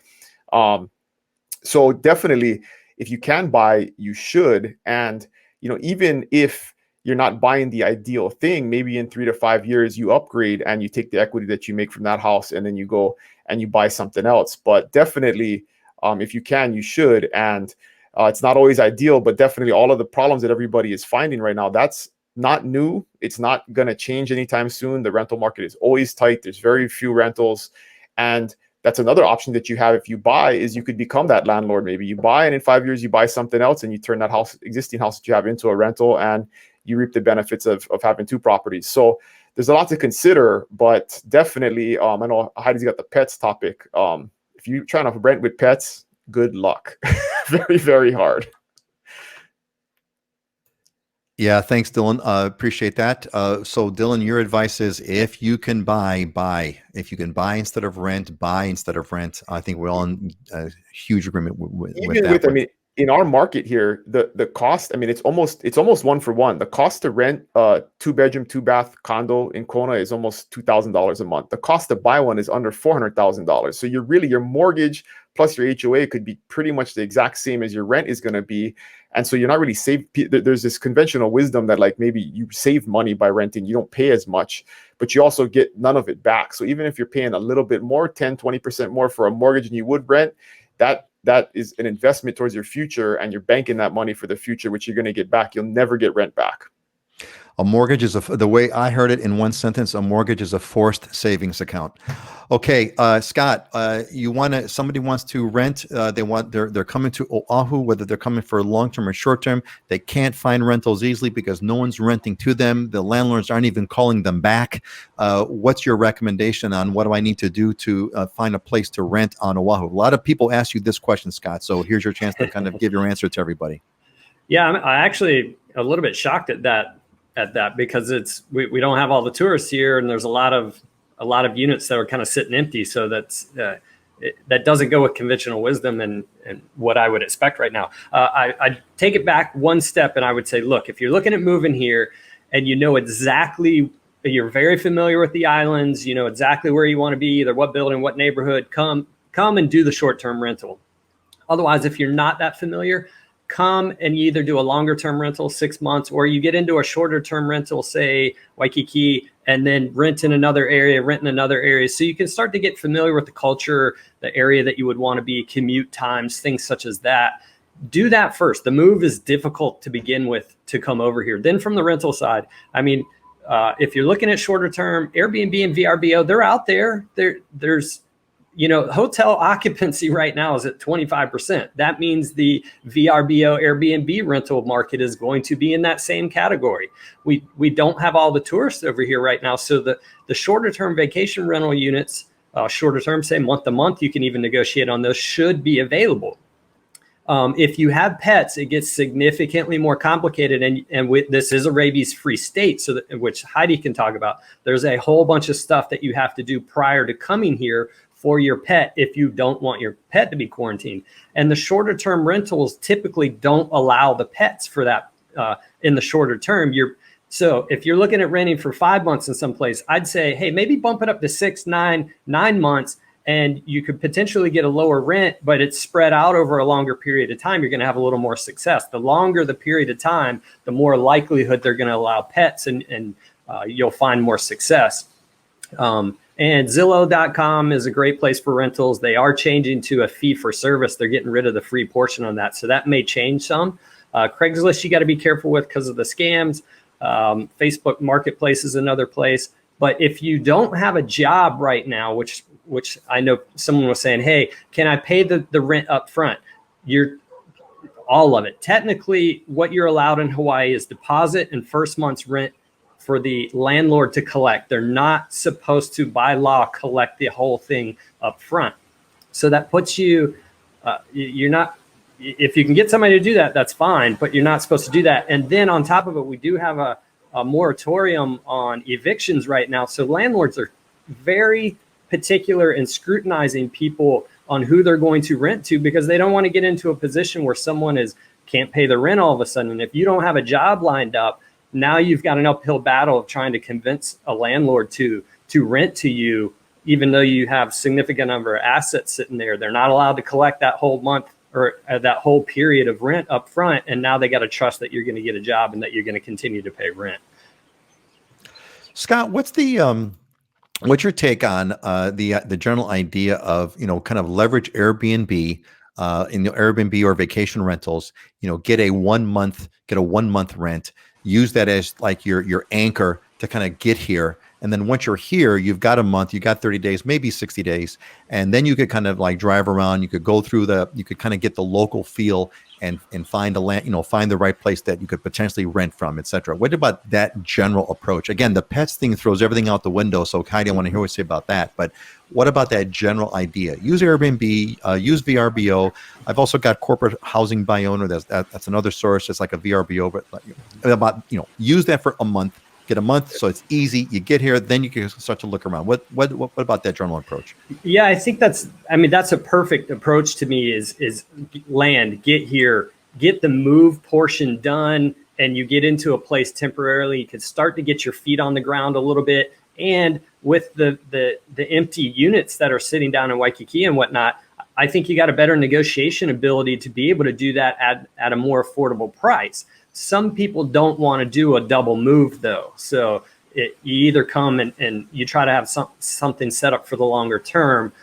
so definitely, if you can buy, you should. And, even if you're not buying the ideal thing, maybe in 3 to 5 years, you upgrade and you take the equity that you make from that house and then you go and you buy something else. But definitely, if you can, you should. And it's not always ideal, but definitely all of the problems that everybody is finding right now, that's not new. It's not going to change anytime soon. The rental market is always tight. There's very few rentals. And that's another option that you have if you buy, is you could become that landlord. Maybe you buy and in 5 years you buy something else and you turn that existing house that you have into a rental, and you reap the benefits of having 2 properties. So there's a lot to consider, but definitely, I know Heidi's got the pets topic. If you're trying to rent with pets, good luck. Very, very hard. Yeah, thanks, Dylan. Appreciate that. So Dylan, your advice is, if you can buy. If you can buy instead of rent, buy instead of rent. I think we're all in a huge agreement with that. I mean, in our market here, the cost, I mean, it's almost 1-for-1. The cost to rent a 2-bedroom, 2-bath condo in Kona is almost $2,000 a month. The cost to buy one is under $400,000. So your mortgage plus your HOA could be pretty much the exact same as your rent is going to be. And so you're not really there's this conventional wisdom that, like, maybe you save money by renting, you don't pay as much, but you also get none of it back. So even if you're paying a little bit more, 10, 20% more for a mortgage than you would rent, that is an investment towards your future, and you're banking that money for the future, which you're going to get back. You'll never get rent back. A mortgage is the way I heard it in one sentence, a mortgage is a forced savings account. Okay, Scott, somebody wants to rent. They're coming to Oahu, whether they're coming for long-term or short-term. They can't find rentals easily because no one's renting to them. The landlords aren't even calling them back. What's your recommendation on what do I need to do to find a place to rent on Oahu? A lot of people ask you this question, Scott. So here's your chance to kind of give your answer to everybody. Yeah, I'm actually a little bit shocked at that at that, because we don't have all the tourists here, and there's a lot of units that are kind of sitting empty. So that doesn't go with conventional wisdom and what I would expect right now. I take it back one step, and I would say, look, if you're looking at moving here and you know exactly, you're very familiar with the islands, you know exactly where you want to be, either what building, what neighborhood, come and do the short-term rental. Otherwise, if you're not that familiar, come and you either do a longer term rental, 6 months, or you get into a shorter term rental, say Waikiki, and then rent in another area. So you can start to get familiar with the culture, the area that you would want to be, commute times, things such as that. Do that first. The move is difficult to begin with to come over here. Then from the rental side, I mean, if you're looking at shorter term, Airbnb and VRBO, they're out there. There's hotel occupancy right now is at 25%. That means the VRBO Airbnb rental market is going to be in that same category. We don't have all the tourists over here right now. So the shorter term vacation rental units, shorter term, say month to month, you can even negotiate on those, should be available. If you have pets, it gets significantly more complicated, and this is a rabies-free state, so which Heidi can talk about. There's a whole bunch of stuff that you have to do prior to coming here for your pet if you don't want your pet to be quarantined. And the shorter term rentals typically don't allow the pets for that in the shorter term. So if you're looking at renting for 5 months in some place, I'd say, hey, maybe bump it up to 6, 9 months, and you could potentially get a lower rent, but it's spread out over a longer period of time. You're going to have a little more success. The longer the period of time, the more likelihood they're going to allow pets, and you'll find more success. And Zillow.com is a great place for rentals. They are changing to a fee for service. They're getting rid of the free portion on that. So that may change some. Craigslist, you got to be careful with because of the scams. Facebook Marketplace is another place. But if you don't have a job right now, which I know someone was saying, hey, can I pay the rent up front? All of it. Technically, what you're allowed in Hawaii is deposit and first month's rent for the landlord to collect. They're not supposed to, by law, collect the whole thing up front. So that puts you, you're not, if you can get somebody to do that, that's fine, but you're not supposed to do that. And then on top of it, we do have a moratorium on evictions right now. So landlords are very particular in scrutinizing people on who they're going to rent to, because they don't want to get into a position where someone can't pay the rent all of a sudden. And if you don't have a job lined up, now you've got an uphill battle of trying to convince a landlord to rent to you, even though you have significant number of assets sitting there. They're not allowed to collect that whole month or that whole period of rent up front. And now they got to trust that you're going to get a job and that you're going to continue to pay rent. Scott, what's your take on the general idea of, kind of leverage Airbnb in the Airbnb or vacation rentals, get a 1 month rent, use that as like your anchor to kind of get here. And then once you're here, you've got a month, you got 30 days, maybe 60 days. And then you could kind of like drive around, you could go through you could kind of get the local feel and find find the right place that you could potentially rent from, et cetera. What about that general approach? Again, the pets thing throws everything out the window. So Heidi, I want to hear what you say about that. But what about that general idea? Use Airbnb, use VRBO. I've also got corporate housing by owner. That's another source. It's like a VRBO, but use that for a month. Get a month, so it's easy. You get here, then you can start to look around. What about that general approach? Yeah, I think that's a perfect approach to me. Is land, get here, get the move portion done, and you get into a place temporarily. You can start to get your feet on the ground a little bit, and with the empty units that are sitting down in Waikiki and whatnot, I think you got a better negotiation ability to be able to do that at a more affordable price. Some people don't want to do a double move though. So you either come and you try to have something set up for the longer term,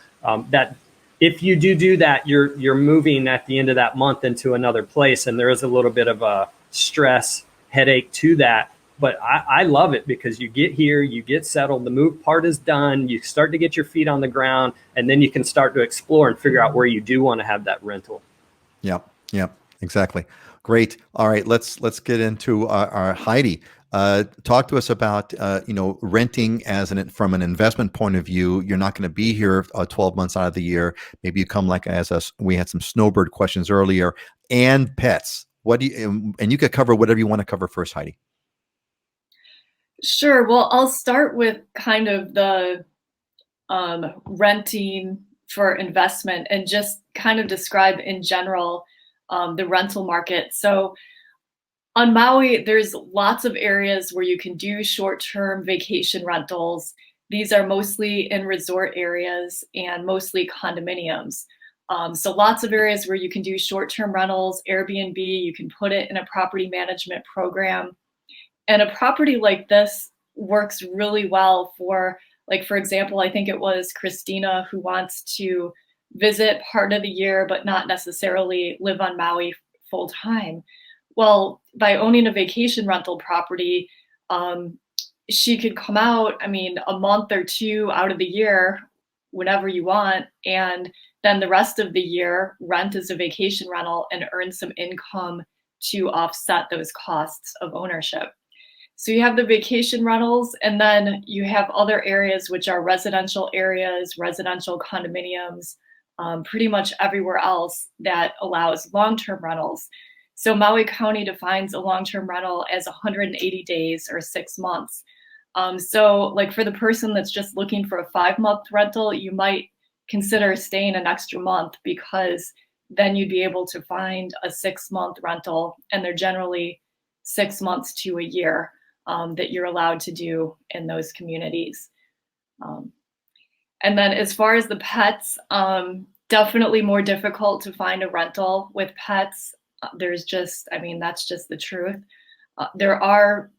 that if you do that, you're moving at the end of that month into another place. And there is a little bit of a stress headache to that. But I love it because you get here, you get settled, the move part is done, you start to get your feet on the ground, and then you can start to explore and figure out where you do want to have that rental. Yep, exactly. Great. All right, let's get into our Heidi. Talk to us about renting from an investment point of view. You're not going to be here 12 months out of the year. Maybe you come like as us. We had some snowbird questions earlier, and pets. And you could cover whatever you want to cover first, Heidi. Sure. Well, I'll start with kind of the renting for investment and just kind of describe in general the rental market. So on Maui, there's lots of areas where you can do short-term vacation rentals. These are mostly in resort areas and mostly condominiums. So lots of areas where you can do short-term rentals, Airbnb, you can put it in a property management program. And a property like this works really well for, like, for example, I think it was Christina who wants to visit part of the year, but not necessarily live on Maui full time. Well, by owning a vacation rental property, she could come out, I mean, a month or two out of the year, whenever you want, and then the rest of the year rent as a vacation rental and earn some income to offset those costs of ownership. So you have the vacation rentals, and then you have other areas which are residential areas, residential condominiums, pretty much everywhere else that allows long-term rentals. So Maui County defines a long-term rental as 180 days or 6 months. So like for the person that's just looking for a 5-month rental, you might consider staying an extra month, because then you'd be able to find a 6-month rental, and they're generally 6 months to a year that you're allowed to do in those communities. And then as far as the pets, definitely more difficult to find a rental with pets. There's just, I mean, that's just the truth. There are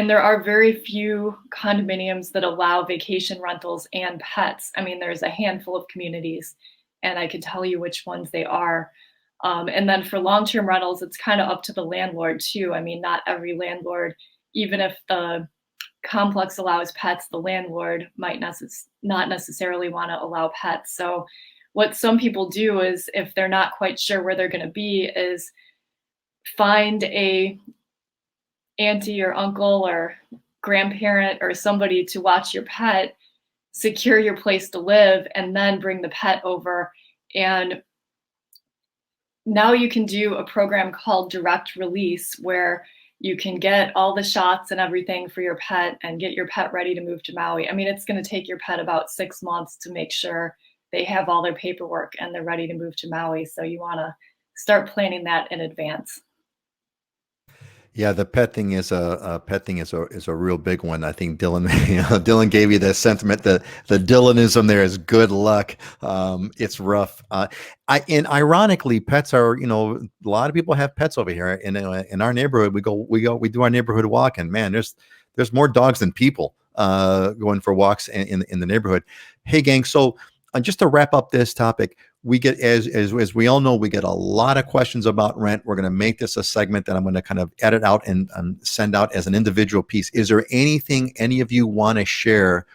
very few condominiums that allow vacation rentals and pets. I mean, there's a handful of communities, and I could tell you which ones they are. And then for long-term rentals, it's kind of up to the landlord too. I mean, not every landlord, even if the complex allows pets, the landlord might not necessarily want to allow pets. So what some people do is, if they're not quite sure where they're going to be, is find a auntie or uncle or grandparent or somebody to watch your pet, secure your place to live, and then bring the pet over. And now you can do a program called direct release, where you can get all the shots and everything for your pet and get your pet ready to move to Maui. I mean, it's going to take your pet about 6 months to make sure they have all their paperwork and they're ready to move to Maui. So you want to start planning that in advance. Yeah, the pet thing is a real big one. I think Dylan Dylan gave you the sentiment. The Dylanism there is good luck. It's rough. And ironically, pets are, a lot of people have pets over here in our neighborhood. We do our neighborhood walk, and man, there's more dogs than people going for walks in the neighborhood. Hey, gang. So just to wrap up this topic, we get, as we all know, we get a lot of questions about rent. We're going to make this a segment that I'm going to kind of edit out and send out as an individual piece. Is there anything any of you want to share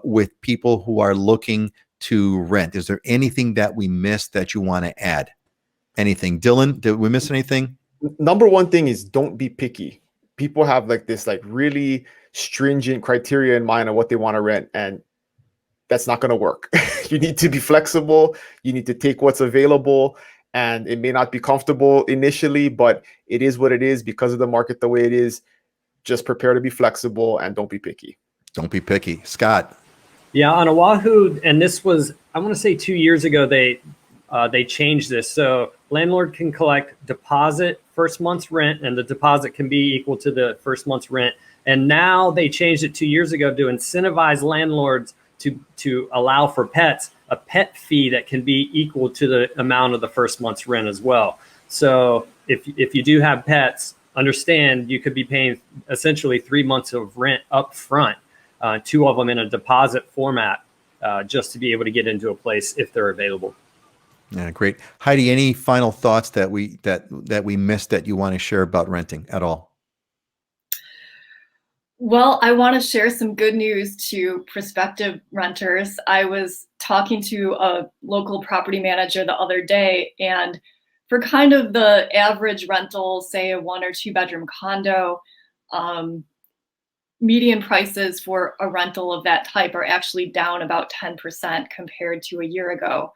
with people who are looking to rent? Is there anything that we missed that you want to add? Anything? Dylan, did we miss anything? Number one thing is, don't be picky. People have this really stringent criteria in mind of what they want to rent, and that's not going to work. You need to be flexible. You need to take what's available, and it may not be comfortable initially, but it is what it is because of the market the way it is. Just prepare to be flexible and don't be picky. Don't be picky. Scott. Yeah, on Oahu, and this was, I want to say 2 years ago, they changed this. So landlord can collect deposit, first month's rent, and the deposit can be equal to the first month's rent. And now they changed it 2 years ago to incentivize landlords to allow for pets, a pet fee that can be equal to the amount of the first month's rent as well. So if you do have pets, understand you could be paying essentially 3 months of rent up front, 2 of them in a deposit format, just to be able to get into a place if they're available. Yeah, great. Heidi, any final thoughts that we missed that you want to share about renting at all? Well, I want to share some good news to prospective renters. I was talking to a local property manager the other day, and for kind of the average rental, say a 1 or 2 bedroom condo, median prices for a rental of that type are actually down about 10% compared to a year ago.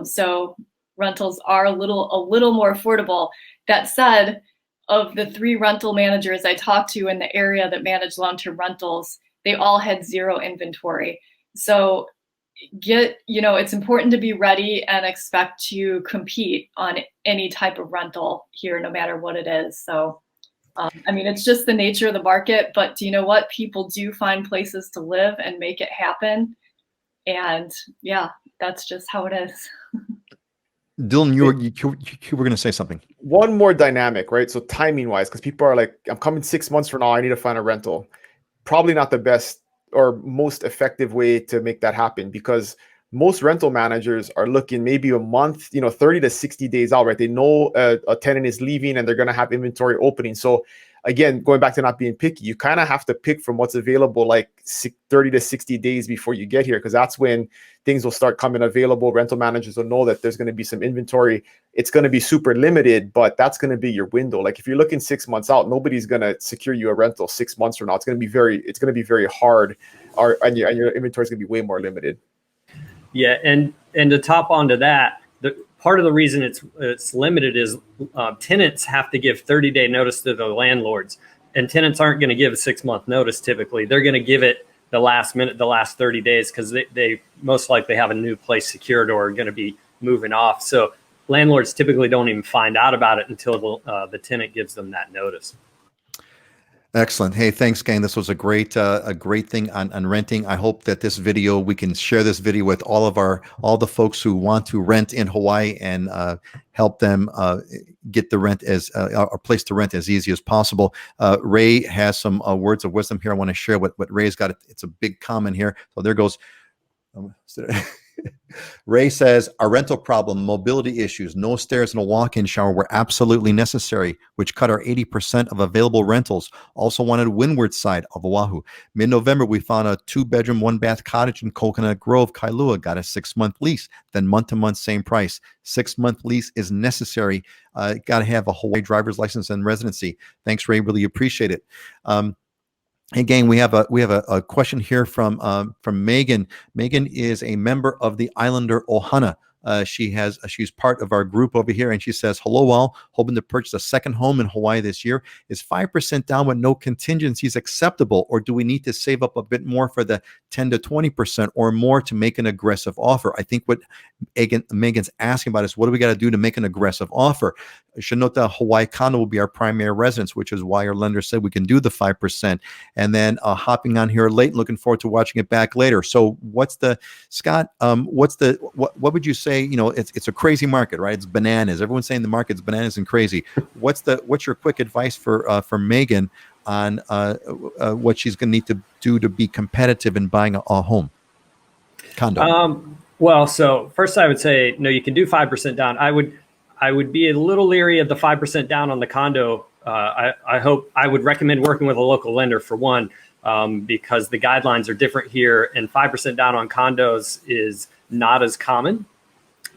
So rentals are a little more affordable. That said, of the 3 rental managers I talked to in the area that manage long-term rentals, they all had 0 inventory. So it's important to be ready and expect to compete on any type of rental here, no matter what it is. So, it's just the nature of the market, but do you know what? People do find places to live and make it happen. And yeah, that's just how it is. Dylan, you were going to say something. One more dynamic, right? So timing wise, because people are like, I'm coming 6 months from now, I need to find a rental. Probably not the best or most effective way to make that happen, because most rental managers are looking maybe a month, 30 to 60 days out, right? They know a tenant is leaving and they're going to have inventory opening. So again, going back to not being picky, you kind of have to pick from what's available like 30 to 60 days before you get here, because that's when things will start coming available. Rental managers will know that there's going to be some inventory. It's going to be super limited, but that's going to be your window. Like if you're looking 6 months out, nobody's going to secure you a rental 6 months from now. It's going to be very hard, and your inventory is going to be way more limited. Yeah, and to top onto that, the part of the reason it's limited is tenants have to give 30-day notice to the landlords, and tenants aren't going to give a 6-month notice typically. They're going to give it the last minute, the last 30 days, because they most likely have a new place secured or are going to be moving off. So landlords typically don't even find out about it until the tenant gives them that notice. Excellent. Hey, thanks, gang. This was a great thing on renting. I hope that this video, we can share this video with all the folks who want to rent in Hawaii and help them get the rent as a place to rent as easy as possible. Ray has some words of wisdom here. I want to share what Ray's got. It's a big comment here. So there goes. Ray says, our rental problem, mobility issues, no stairs and a walk-in shower were absolutely necessary, which cut our 80% of available rentals. Also wanted windward side of Oahu. Mid-November, we found a 2-bedroom, 1-bath cottage in Coconut Grove, Kailua. Got a 6-month lease, then month-to-month, same price. 6-month lease is necessary. Got to have a Hawaii driver's license and residency. Thanks, Ray. Really appreciate it. Again, we have a question here from Megan. Megan is a member of the Islander Ohana. She's part of our group over here, and she says, hello all, hoping to purchase a second home in Hawaii this year. Is 5% down with no contingencies acceptable, or do we need to save up a bit more for the 10 to 20% or more to make an aggressive offer? I think what Megan's asking about is, what do we got to do to make an aggressive offer? I should note that Hawaii Condo will be our primary residence, which is why our lender said we can do the 5%. And then hopping on here late, looking forward to watching it back later. So Scott, what would you say? It's a crazy market, right? It's bananas. Everyone's saying the market's bananas and crazy. What's your quick advice for Megan on what she's going to need to do to be competitive in buying a home condo? Well, so first I would say, no, you can do 5% down. I would be a little leery of the 5% down on the condo. I would recommend working with a local lender for one, because the guidelines are different here, and 5% down on condos is not as common.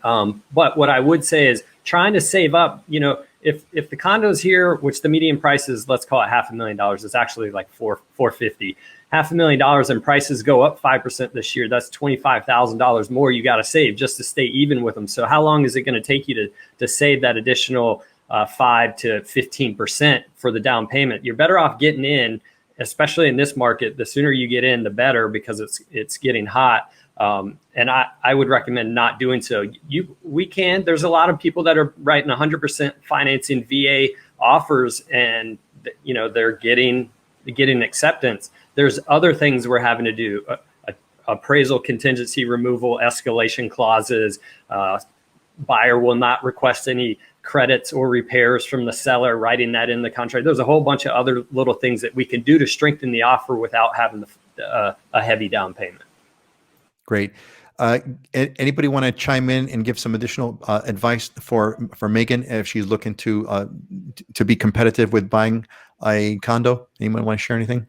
But what I would say is trying to save up, if the condos here, which the median price is, let's call it $500,000, it's actually like $450,000. $500,000 and prices go up 5% this year. That's $25,000 more you got to save just to stay even with them. So how long is it going to take you to save that additional 5 to 15% for the down payment? You're better off getting in, especially in this market. The sooner you get in, the better, because it's getting hot. And I would recommend not doing so. There's a lot of people that are writing 100% financing VA offers, and they're getting acceptance. There's other things we're having to do: appraisal contingency removal, escalation clauses. Buyer will not request any credits or repairs from the seller, writing that in the contract. There's a whole bunch of other little things that we can do to strengthen the offer without having a heavy down payment. Great. Anybody want to chime in and give some additional advice for Megan if she's looking to be competitive with buying a condo? Anyone want to share anything?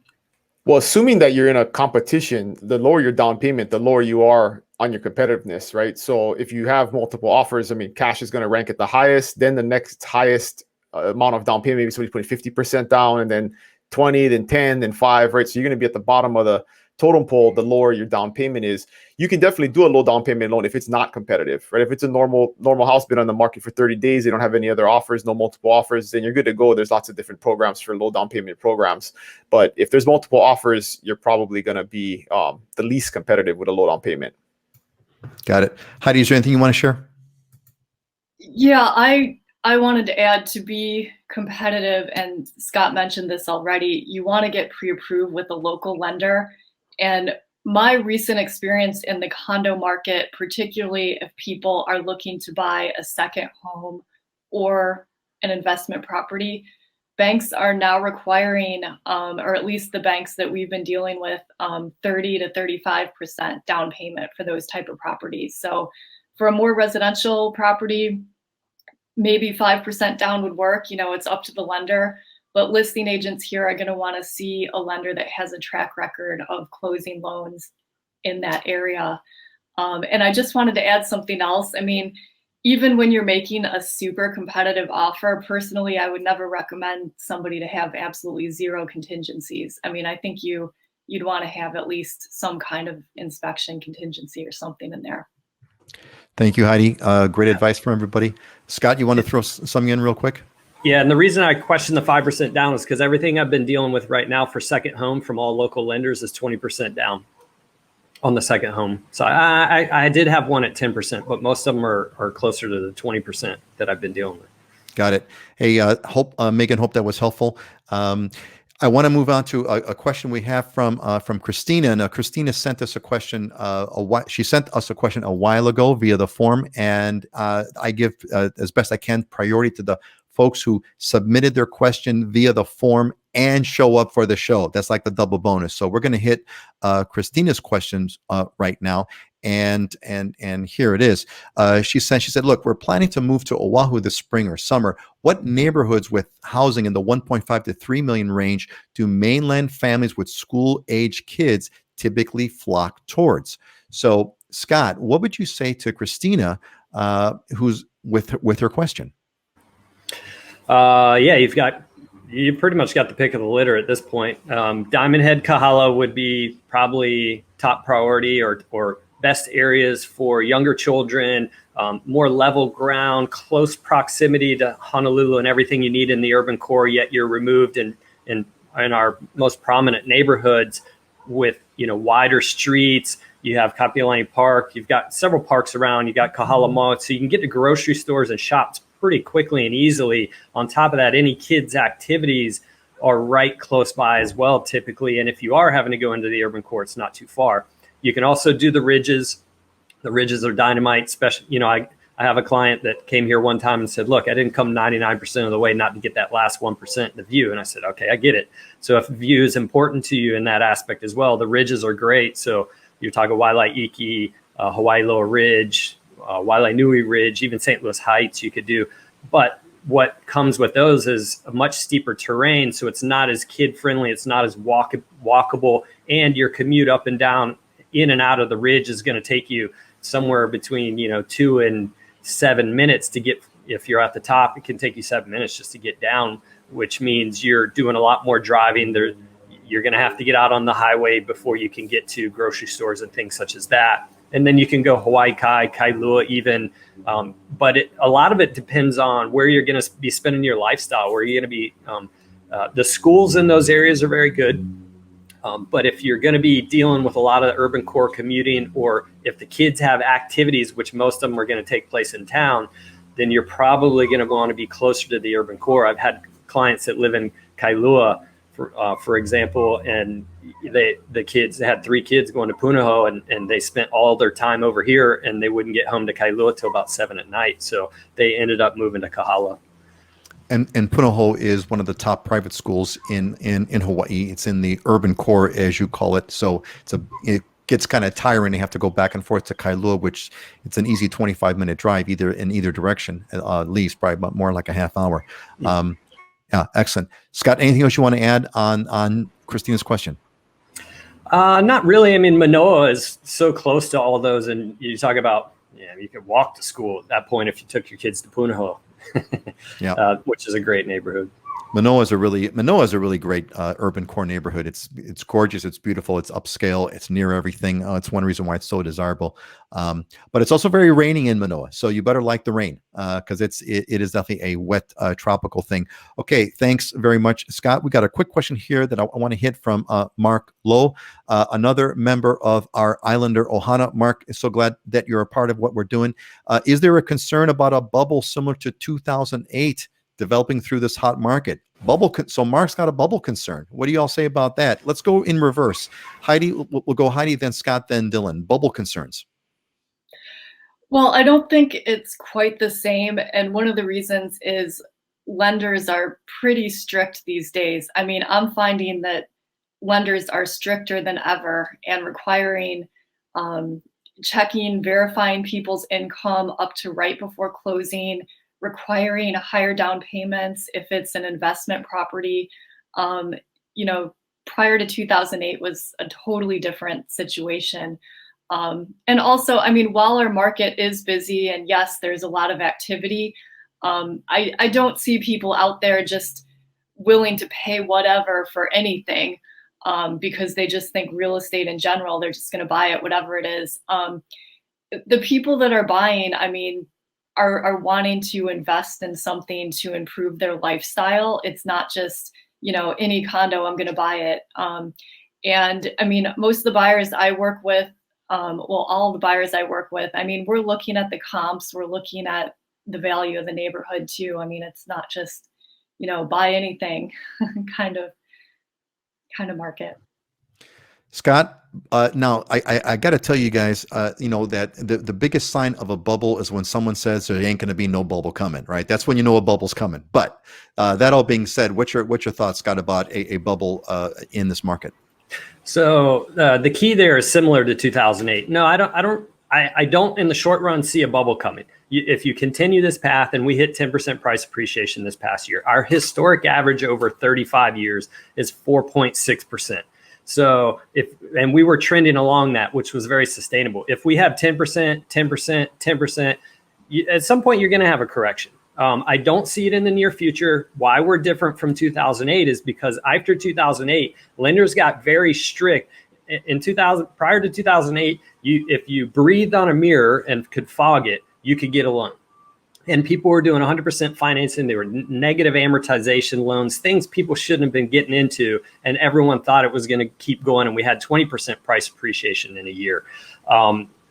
Well, assuming that you're in a competition, the lower your down payment, the lower you are on your competitiveness, right? So if you have multiple offers, cash is going to rank at the highest. Then the next highest amount of down payment, maybe somebody's putting 50% down, and then 20, then 10, then 5, right? So you're going to be at the bottom of the totem pole, the lower your down payment is. You can definitely do a low down payment loan if it's not competitive, right? If it's a normal house, been on the market for 30 days, they don't have any other offers, no multiple offers, then you're good to go. There's lots of different programs for low down payment programs. But if there's multiple offers, you're probably going to be the least competitive with a low down payment. Got it. Heidi, is there anything you want to share? Yeah, I wanted to add, to be competitive, and Scott mentioned this already, you want to get pre-approved with a local lender. And my recent experience in the condo market, particularly if people are looking to buy a second home or an investment property, banks are now requiring, or at least the banks that we've been dealing with, 30 to 35% down payment for those type of properties. So for a more residential property, maybe 5% down would work. It's up to the lender. But listing agents here are going to want to see a lender that has a track record of closing loans in that area. And I just wanted to add something else. I mean, even when you're making a super competitive offer, personally, I would never recommend somebody to have absolutely zero contingencies. I mean, I think you'd want to have at least some kind of inspection contingency or something in there. Thank you, Heidi. Great advice from everybody. Scott, you want to throw something in real quick? Yeah, and the reason I question the 5% down is because everything I've been dealing with right now for second home from all local lenders is 20% down on the second home. So I did have one at 10%, but most of them are closer to the 20% that I've been dealing with. Got it. Hey, Megan, hope that was helpful. I want to move on to a question we have from Christina. And Christina sent us a question. She sent us a question a while ago via the form, and I give as best I can priority to the folks who submitted their question via the form and show up for the show. That's like the double bonus. So we're going to hit Christina's questions right now. And here it is. She said, look, we're planning to move to Oahu this spring or summer. What neighborhoods with housing in the 1.5 to 3 million range do mainland families with school-age kids typically flock towards? So, Scott, what would you say to Christina, who's with her question? Yeah, you pretty much got the pick of the litter at this point. Diamond Head, Kahala would be probably top priority, or best areas for younger children, more level ground, close proximity to Honolulu and everything you need in the urban core, yet you're removed in our most prominent neighborhoods with, wider streets. You have Kapiolani Park. You've got several parks around. You got Kahala Mall. So you can get to grocery stores and shops pretty quickly and easily. On top of that, any kids' activities are right close by as well, typically. And if you are having to go into the urban core, it's not too far. You can also do the ridges. The ridges are dynamite. Especially, I have a client that came here one time and said, look, I didn't come 99% of the way not to get that last 1%, the view. And I said, okay, I get it. So if view is important to you in that aspect as well, the ridges are great. So you're talking Waialaiki, Hawaii Lower Ridge, Waialainui Ridge, even St. Louis Heights you could do. But what comes with those is a much steeper terrain. So it's not as kid friendly. It's not as walkable. And your commute up and down, in and out of the ridge is going to take you somewhere between 2 and 7 minutes to get. If you're at the top, it can take you 7 minutes just to get down, which means you're doing a lot more driving. You're going to have to get out on the highway before you can get to grocery stores and things such as that. And then you can go Hawaii Kai, Kailua even. But a lot of it depends on where you're going to be spending your lifestyle, where you're going to be. The schools in those areas are very good. But if you're going to be dealing with a lot of urban core commuting, or if the kids have activities, which most of them are going to take place in town, then you're probably going to want to be closer to the urban core. I've had clients that live in Kailua, for example, and the kids had 3 kids going to Punahou, and they spent all their time over here, and they wouldn't get home to Kailua till about 7 at night. So they ended up moving to Kahala. And Punahou is one of the top private schools in Hawaii. It's in the urban core, as you call it. So it gets kind of tiring. They have to go back and forth to Kailua, which it's an easy 25-minute drive in either direction, at least probably about more like a half hour. Yeah, excellent. Scott, anything else you want to add on Christina's question? Not really. I mean, Manoa is so close to all those, and you talk about, you could walk to school at that point if you took your kids to Punahou. Yeah, which is a great neighborhood. Manoa is a really great urban core neighborhood. It's gorgeous. It's beautiful. It's upscale. It's near everything. It's one reason why it's so desirable. But it's also very raining in Manoa, so you better like the rain because it is definitely a wet tropical thing. Okay, thanks very much, Scott. We got a quick question here that I want to hit from Mark Lowe, another member of our Islander Ohana. Mark, so glad that you're a part of what we're doing. Is there a concern about a bubble similar to 2008? Developing through this hot market. So Mark's got a bubble concern. What do you all say about that? Let's go in reverse. Heidi, we'll go Heidi, then Scott, then Dylan. Bubble concerns. Well, I don't think it's quite the same. And one of the reasons is lenders are pretty strict these days. I mean, I'm finding that lenders are stricter than ever and requiring checking, verifying people's income up to right before closing, requiring higher down payments if it's an investment property. Prior to 2008 was a totally different situation. And also, I mean, while our market is busy and yes, there's a lot of activity, I don't see people out there just willing to pay whatever for anything because they just think real estate in general, they're just going to buy it, whatever it is. The people that are buying, I mean, are wanting to invest in something to improve their lifestyle. It's not just, any condo, I'm going to buy it. And I mean, most of the buyers I work with, all the buyers I work with, I mean, we're looking at the comps, we're looking at the value of the neighborhood too. I mean, it's not just, buy anything kind of market. Scott, now I got to tell you guys, that the biggest sign of a bubble is when someone says there ain't going to be no bubble coming, right? That's when you know a bubble's coming. But that all being said, what's your thoughts, Scott, about a bubble in this market? So the key there is similar to 2008. No, I don't in the short run see a bubble coming. If you continue this path and we hit 10% price appreciation this past year, our historic average over 35 years is 4.6%. So and we were trending along that, which was very sustainable. If we have 10%, 10%, 10%, at some point you're going to have a correction. I don't see it in the near future. Why we're different from 2008 is because after 2008, lenders got very strict. Prior to 2008, if you breathed on a mirror and could fog it, you could get a loan. And people were doing 100% financing. They were negative amortization loans, things people shouldn't have been getting into. And everyone thought it was going to keep going. And we had 20% price appreciation in a year.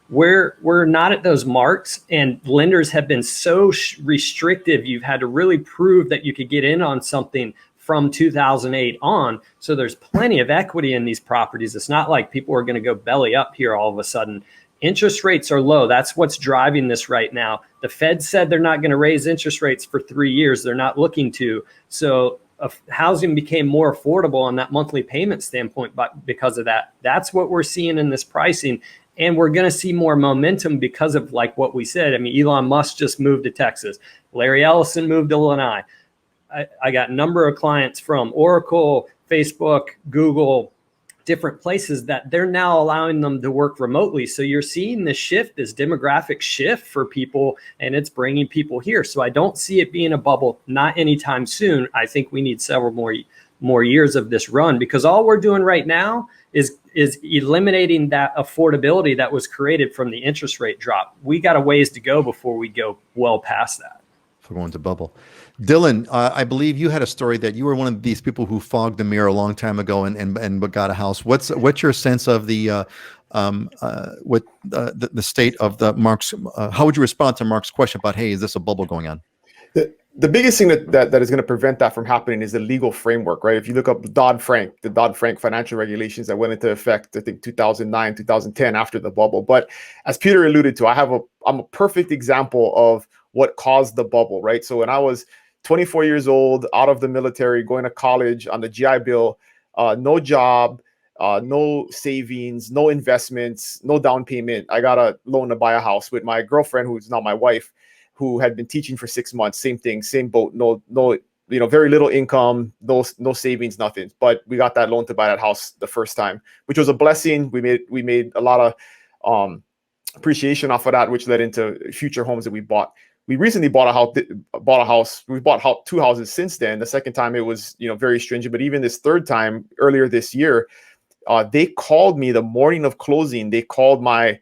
We're not at those marks. And lenders have been so restrictive. You've had to really prove that you could get in on something from 2008 on. So there's plenty of equity in these properties. It's not like people are going to go belly up here all of a sudden. Interest rates are low. That's what's driving this right now. The Fed said they're not going to raise interest rates for 3 years. They're not looking to. So housing became more affordable on that monthly payment standpoint, but because of that, that's what we're seeing in this pricing. And we're going to see more momentum because of like what we said. I mean, Elon Musk just moved to Texas. Larry Ellison moved to Lanai. I got a number of clients from Oracle, Facebook, Google, different places that they're now allowing them to work remotely. So you're seeing this shift, this demographic shift for people, and it's bringing people here. So I don't see it being a bubble, not anytime soon. I think we need several more years of this run because all we're doing right now is eliminating that affordability that was created from the interest rate drop. We got a ways to go before we go well past that. For going to bubble. Dylan, I believe you had a story that you were one of these people who fogged the mirror a long time ago and got a house. What's your sense of the state of the Mark's? How would you respond to Mark's question about, hey, is this a bubble going on? The biggest thing that is going to prevent that from happening is the legal framework, right? If you look up the Dodd-Frank financial regulations that went into effect, I think 2009, 2010 after the bubble. But as Peter alluded to, I'm a perfect example of what caused the bubble, right? So when I was 24 years old, out of the military, going to college on the GI Bill, no job, no savings, no investments, no down payment. I got a loan to buy a house with my girlfriend, who's not my wife, who had been teaching for 6 months. Same thing, same boat, no, very little income, no savings, nothing. But we got that loan to buy that house the first time, which was a blessing. We made a lot of appreciation off of that, which led into future homes that we bought. we recently bought a house. We bought 2 houses since then. The second time it was, very stringent, but even this third time earlier this year, they called me the morning of closing. They called my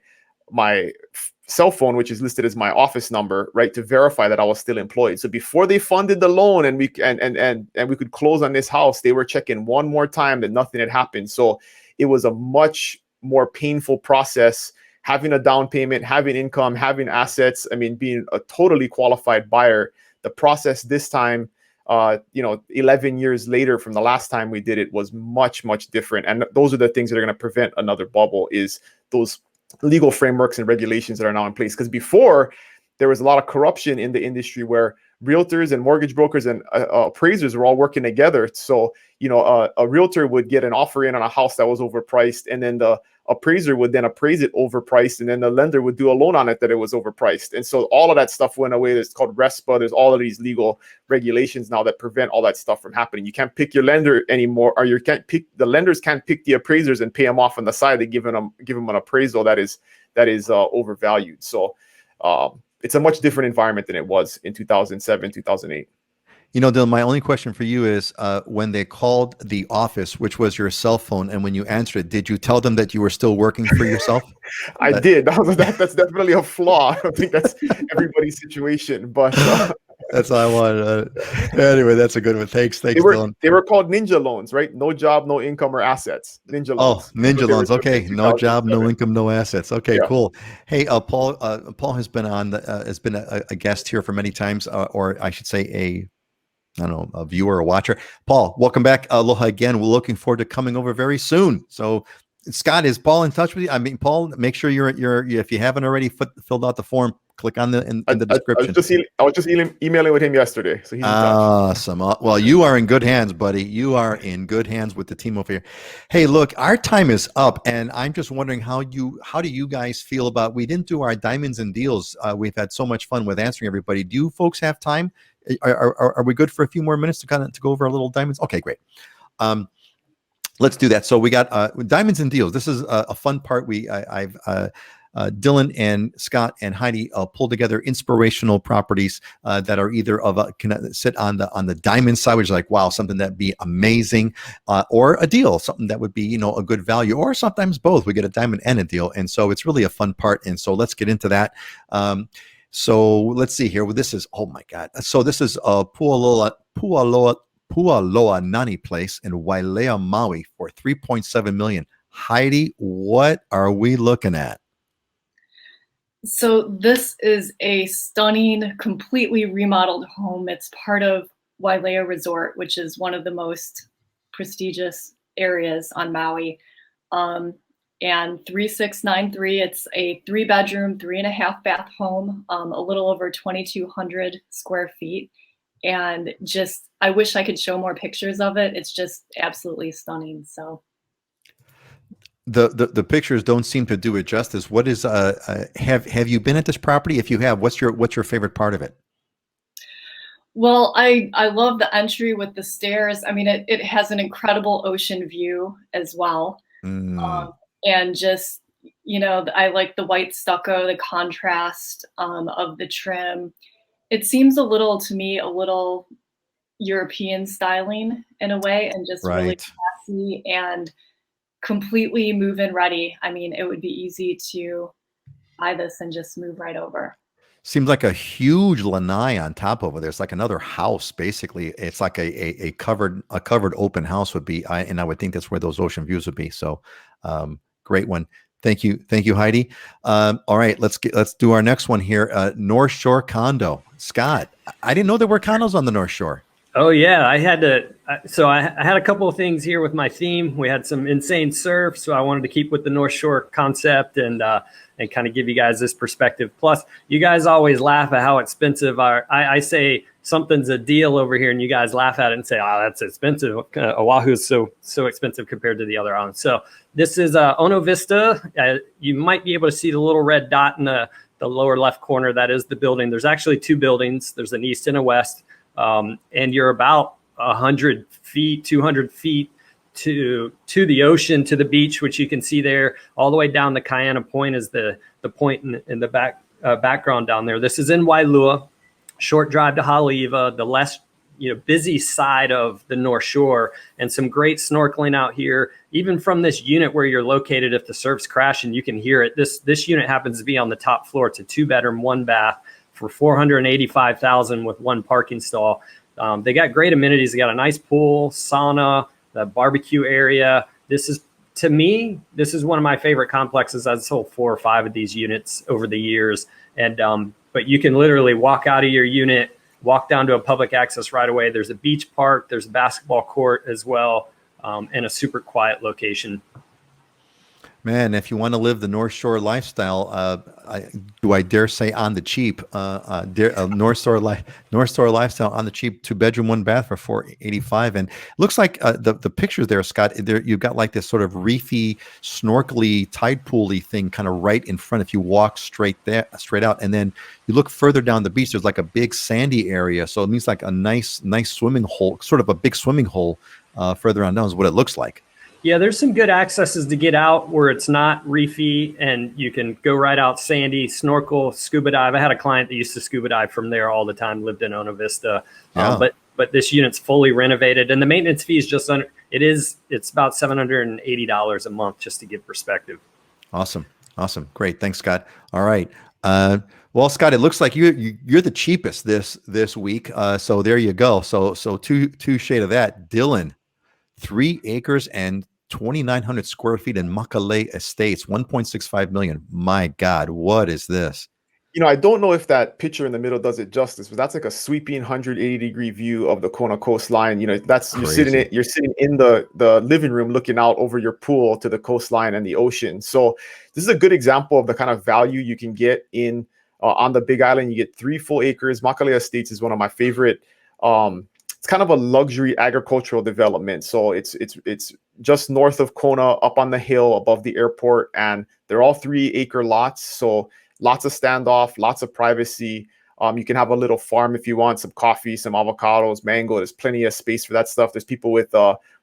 cell phone, which is listed as my office number, right, to verify that I was still employed. So before they funded the loan and we could close on this house, they were checking one more time that nothing had happened. So it was a much more painful process, having a down payment, having income, having assets. I mean, being a totally qualified buyer. The process this time, 11 years later from the last time we did it, was much, much different. And those are the things that are going to prevent another bubble, is those legal frameworks and regulations that are now in place. Because before, there was a lot of corruption in the industry where realtors and mortgage brokers and appraisers were all working together. So, a realtor would get an offer in on a house that was overpriced, and then the appraiser would then appraise it overpriced, and then the lender would do a loan on it that it was overpriced. And so all of that stuff went away. It's called RESPA. There's all of these legal regulations now that prevent all that stuff from happening. You can't pick your lender anymore, or the lenders can't pick the appraisers and pay them off on the side. They give them an appraisal that is overvalued. So it's a much different environment than it was in 2007, 2008. Dylan, my only question for you is, when they called the office, which was your cell phone, and when you answered it, did you tell them that you were still working for yourself? I did. That's definitely a flaw. I don't think that's everybody's situation, but that's all I wanted. Anyway, that's a good one. Thanks, Dylan. They were called ninja loans, right? No job, no income or assets. Ninja loans. Oh, ninja loans. Okay, no job, no income, no assets. Okay, yeah. Cool. Hey, Paul. Paul has been a guest here for many times, or I should say a viewer or watcher. Paul, welcome back. Aloha again. We're looking forward to coming over very soon. So, Scott, is Paul in touch with you? I mean, Paul, make sure you're if you haven't already filled out the form, click on in the description. I was just emailing with him yesterday, so he's in touch. Awesome. Well, you are in good hands, buddy. You are in good hands with the team over here. Hey, look, our time is up, and I'm just wondering how do you guys feel about? We didn't do our diamonds and deals. We've had so much fun with answering everybody. Do you folks have time? Are we good for a few more minutes to go over a little diamonds? Okay, great. Let's do that. So we got diamonds and deals. This is a fun part. Dylan and Scott and Heidi pulled together inspirational properties that are either can sit on the diamond side, which is like, wow, something that'd be amazing, or a deal, something that would be a good value, or sometimes both. We get a diamond and a deal, and so it's really a fun part. And so let's get into that. So let's see here. Well, this is, oh my God. So this is Pualoa Nani place in Wailea, Maui for $3.7 million. Heidi, what are we looking at? So this is a stunning, completely remodeled home. It's part of Wailea Resort, which is one of the most prestigious areas on Maui. And 3693, it's a 3-bedroom, 3.5-bath home, a little over 2,200 square feet. And just, I wish I could show more pictures of it. It's just absolutely stunning. So the pictures don't seem to do it justice. What is have you been at this property? If you have, what's your favorite part of it? Well, I love the entry with the stairs. I mean, it has an incredible ocean view as well. And just, I like the white stucco, the contrast of the trim. It seems a little European styling in a way, and just really classy and completely move-in ready. I mean, it would be easy to buy this and just move right over. Seems like a huge lanai on top of it. There's like another house, basically. It's like a covered open house would be, and I would think that's where those ocean views would be. So, great one. Thank you, Heidi. All right, let's do our next one here. North Shore Condo. Scott, I didn't know there were condos on the North Shore. Oh yeah, I had a couple of things here with my theme. We had some insane surf, so I wanted to keep with the North Shore concept and kind of give you guys this perspective. Plus, you guys always laugh at how expensive I say something's a deal over here, and you guys laugh at it and say, "Oh, that's expensive." Oahu is so expensive compared to the other islands. So this is Ono Vista. You might be able to see the little red dot in the lower left corner. That is the building. There's actually 2 buildings. There's an east and a west. And you're about 100 feet, 200 feet to the ocean, to the beach, which you can see there. All the way down the Kaiana Point is the point in the background down there. This is in Wailua. short drive to Haleiwa, the less busy side of the North Shore, and some great snorkeling out here. Even from this unit where you're located, if the surf's crashing, you can hear it. This unit happens to be on the top floor. It's a 2-bedroom, 1-bath for $485,000 with 1 parking stall. They got great amenities. They got a nice pool, sauna, the barbecue area. To me, this is one of my favorite complexes. I've sold 4 or 5 of these units over the years. And but you can literally walk out of your unit, walk down to a public access right away. There's a beach park, there's a basketball court as well, and a super quiet location. Man, if you want to live the North Shore lifestyle, I dare say on the cheap, North Shore lifestyle on the cheap, 2-bedroom, 1-bath for $485. And it looks like the pictures there, Scott, you've got like this sort of reefy, snorkely, tide pooly thing kind of right in front. If you walk straight out, and then you look further down the beach, there's like a big sandy area. So it means like a nice swimming hole, sort of a big swimming hole further on down is what it looks like. Yeah, there's some good accesses to get out where it's not reefy and you can go right out sandy, snorkel, scuba dive. I had a client that used to scuba dive from there all the time, lived in Ona Vista. Yeah. But this unit's fully renovated and the maintenance fee is it's about $780 a month, just to give perspective. Awesome. Great. Thanks, Scott. All right. Well, Scott, it looks like you're the cheapest this week. So there you go. So two shade of that. Dylan, 3 acres and 2,900 square feet in Makale Estates, 1.65 million. My God, what is this? I don't know if that picture in the middle does it justice, but that's like a sweeping 180-degree view of the Kona coastline. That's you're sitting in the living room looking out over your pool to the coastline and the ocean. So this is a good example of the kind of value you can get in on the Big Island. You get 3 full acres. Makale Estates is one of my favorite. It's kind of a luxury agricultural development. So it's just north of Kona, up on the hill above the airport, and they're all 3-acre lots. So lots of standoff, lots of privacy. You can have a little farm if you want, some coffee, some avocados, mango. There's plenty of space for that stuff. There's people with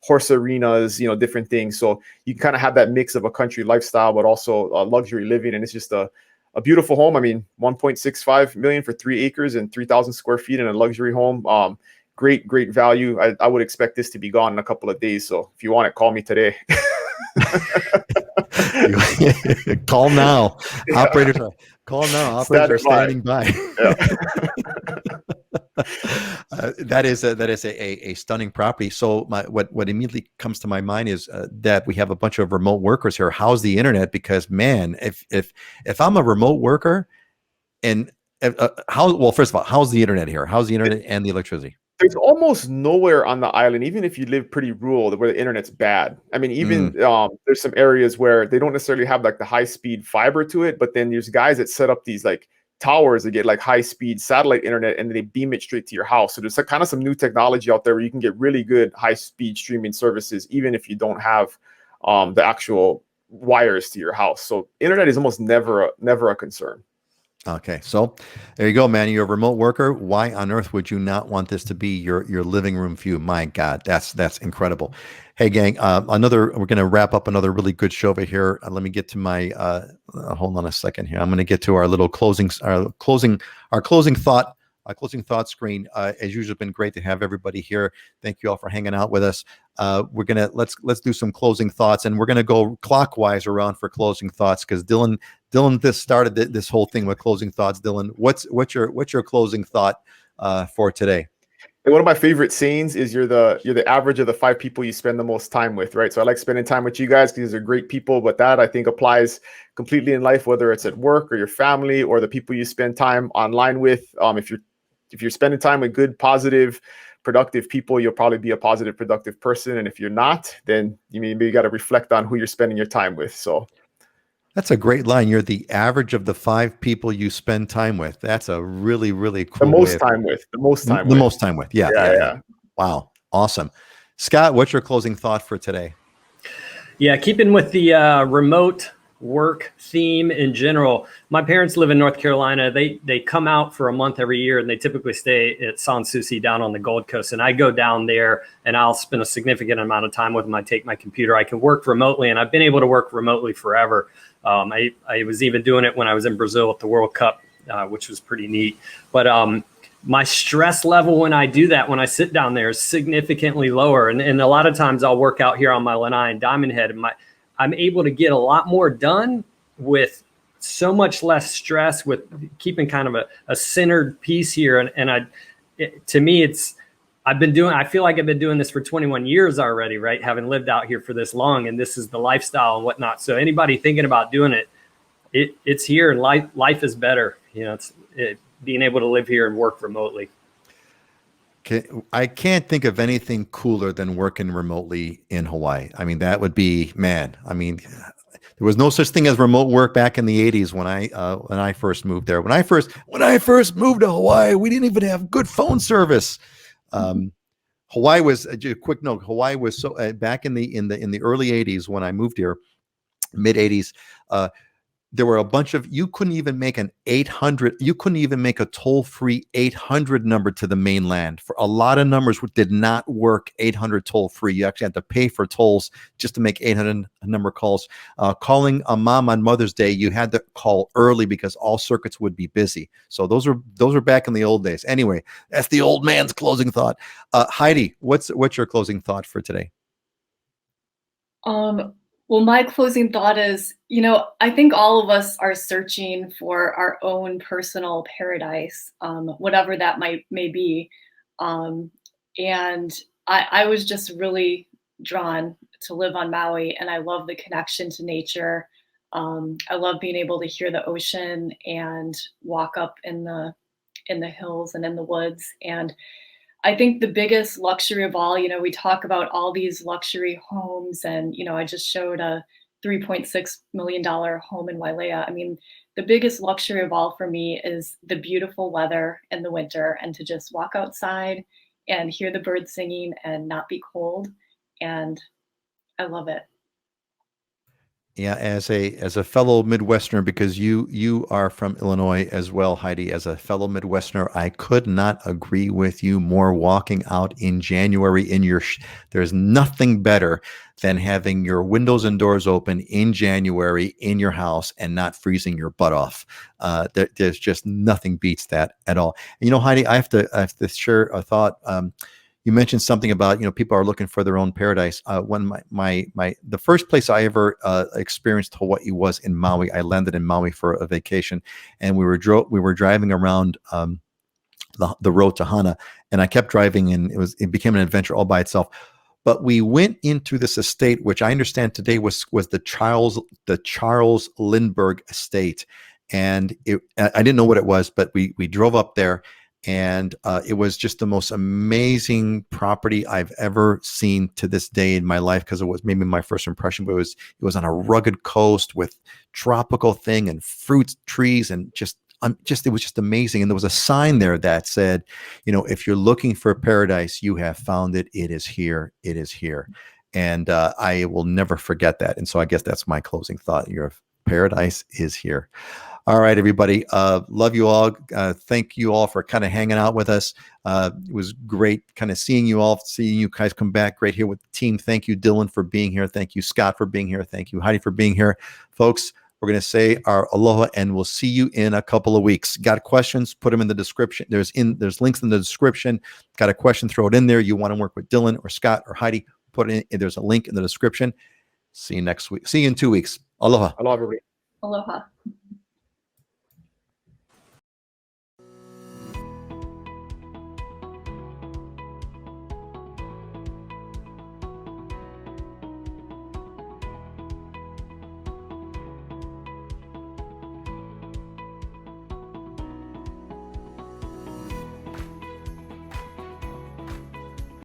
horse arenas, different things. So you can kind of have that mix of a country lifestyle, but also luxury living. And it's just a beautiful home. I mean, 1.65 million for 3 acres and 3,000 square feet in a luxury home. Great value. I would expect this to be gone in a couple of days. So if you want it, call me today. Call now. Yeah. Operators are standing by. Yeah. That is a stunning property. So what immediately comes to my mind is that we have a bunch of remote workers here. How's the internet? Because man, if I'm a remote worker, and first of all, how's the internet here? How's the internet and the electricity? There's almost nowhere on the island, even if you live pretty rural, where the internet's bad. I mean, even there's some areas where they don't necessarily have like the high-speed fiber to it, but then there's guys that set up these like towers that get like high-speed satellite internet, and then they beam it straight to your house. So there's kind of some new technology out there where you can get really good high-speed streaming services, even if you don't have the actual wires to your house. So internet is almost never a concern. Okay, so there you go, man. You're a remote worker. Why on earth would you not want this to be your living room view? My God, that's incredible. Hey, gang, we're going to wrap up another really good show over here. Let me get to my. Hold on a second here. I'm going to get to our little closing thought screen. As usual, been great to have everybody here. Thank you all for hanging out with us. We're gonna let's do some closing thoughts, and we're gonna go clockwise around for closing thoughts because Dylan started this whole thing with closing thoughts. Dylan, what's your closing thought for today? And one of my favorite sayings is you're the average of the 5 people you spend the most time with, right? So I like spending time with you guys because these are great people, but that I think applies completely in life, whether it's at work or your family or the people you spend time online with. If you're spending time with good, positive, productive people, you'll probably be a positive, productive person. And if you're not, then you got to reflect on who you're spending your time with. So that's a great line. You're the average of the 5 people you spend time with. That's a really, really cool. The most time with. Yeah. Wow. Awesome. Scott, what's your closing thought for today? Yeah. Keeping with the remote work theme in general. My parents live in North Carolina. They come out for a month every year, and they typically stay at Sans Souci down on the Gold Coast. And I go down there and I'll spend a significant amount of time with them. I take my computer. I can work remotely, and I've been able to work remotely forever. I was even doing it when I was in Brazil at the World Cup, which was pretty neat. But my stress level when I do that, when I sit down there, is significantly lower. And a lot of times I'll work out here on my lanai and diamond head, and I'm able to get a lot more done with so much less stress, with keeping kind of a centered piece here. And to me, I feel like I've been doing this for 21 years already, right? Having lived out here for this long, and this is the lifestyle and whatnot. So anybody thinking about doing it's here, and life is better. You know, being able to live here and work remotely. I can't think of anything cooler than working remotely in Hawaii. I mean, that would be, man. I mean, there was no such thing as remote work back in the 80s when I first moved there. When I first moved to Hawaii, we didn't even have good phone service. Hawaii was a quick note. Hawaii was so back in the early 80s when I moved here, mid 80s. There were a bunch of, you couldn't even make a toll-free 800 number to the mainland. For a lot of numbers did not work 800 toll-free. You actually had to pay for tolls just to make 800 number calls. Calling a mom on Mother's Day, you had to call early because all circuits would be busy. So those were back in the old days. Anyway, that's the old man's closing thought. Heidi, what's your closing thought for today? Well, my closing thought is, I think all of us are searching for our own personal paradise, whatever that may be. And I was just really drawn to live on Maui, and I love the connection to nature. I love being able to hear the ocean and walk up in the hills and in the woods. And I think the biggest luxury of all, we talk about all these luxury homes, and, I just showed a $3.6 million home in Wailea. I mean, the biggest luxury of all for me is the beautiful weather in the winter, and to just walk outside and hear the birds singing and not be cold. And I love it. Yeah, as a fellow Midwesterner, because you are from Illinois as well, Heidi, as a fellow Midwesterner, I could not agree with you more. Walking out in January there's nothing better than having your windows and doors open in January in your house and not freezing your butt off. There's just nothing beats that at all. And Heidi, I have to share a thought. You mentioned something about, people are looking for their own paradise. When the first place I ever experienced Hawaii was in Maui. I landed in Maui for a vacation, and we were driving around the road to Hana, and I kept driving, and it became an adventure all by itself. But we went into this estate, which I understand today was the Charles Lindbergh estate, and I didn't know what it was, but we drove up there. And it was just the most amazing property I've ever seen to this day in my life, because it was maybe my first impression. But it was on a rugged coast with tropical thing and fruit trees, and it was just amazing. And there was a sign there that said, if you're looking for paradise, you have found it. It is here. It is here. And I will never forget that. And so I guess that's my closing thought. Your paradise is here. All right, everybody. Love you all. Thank you all for kind of hanging out with us. It was great kind of seeing you guys come back. Great here with the team. Thank you, Dylan, for being here. Thank you, Scott, for being here. Thank you, Heidi, for being here. Folks, we're going to say our aloha, and we'll see you in a couple of weeks. Got questions? Put them in the description. There's links in the description. Got a question? Throw it in there. You want to work with Dylan or Scott or Heidi? Put it in. There's a link in the description. See you next week. See you in 2 weeks. Aloha. Aloha, everybody. Aloha.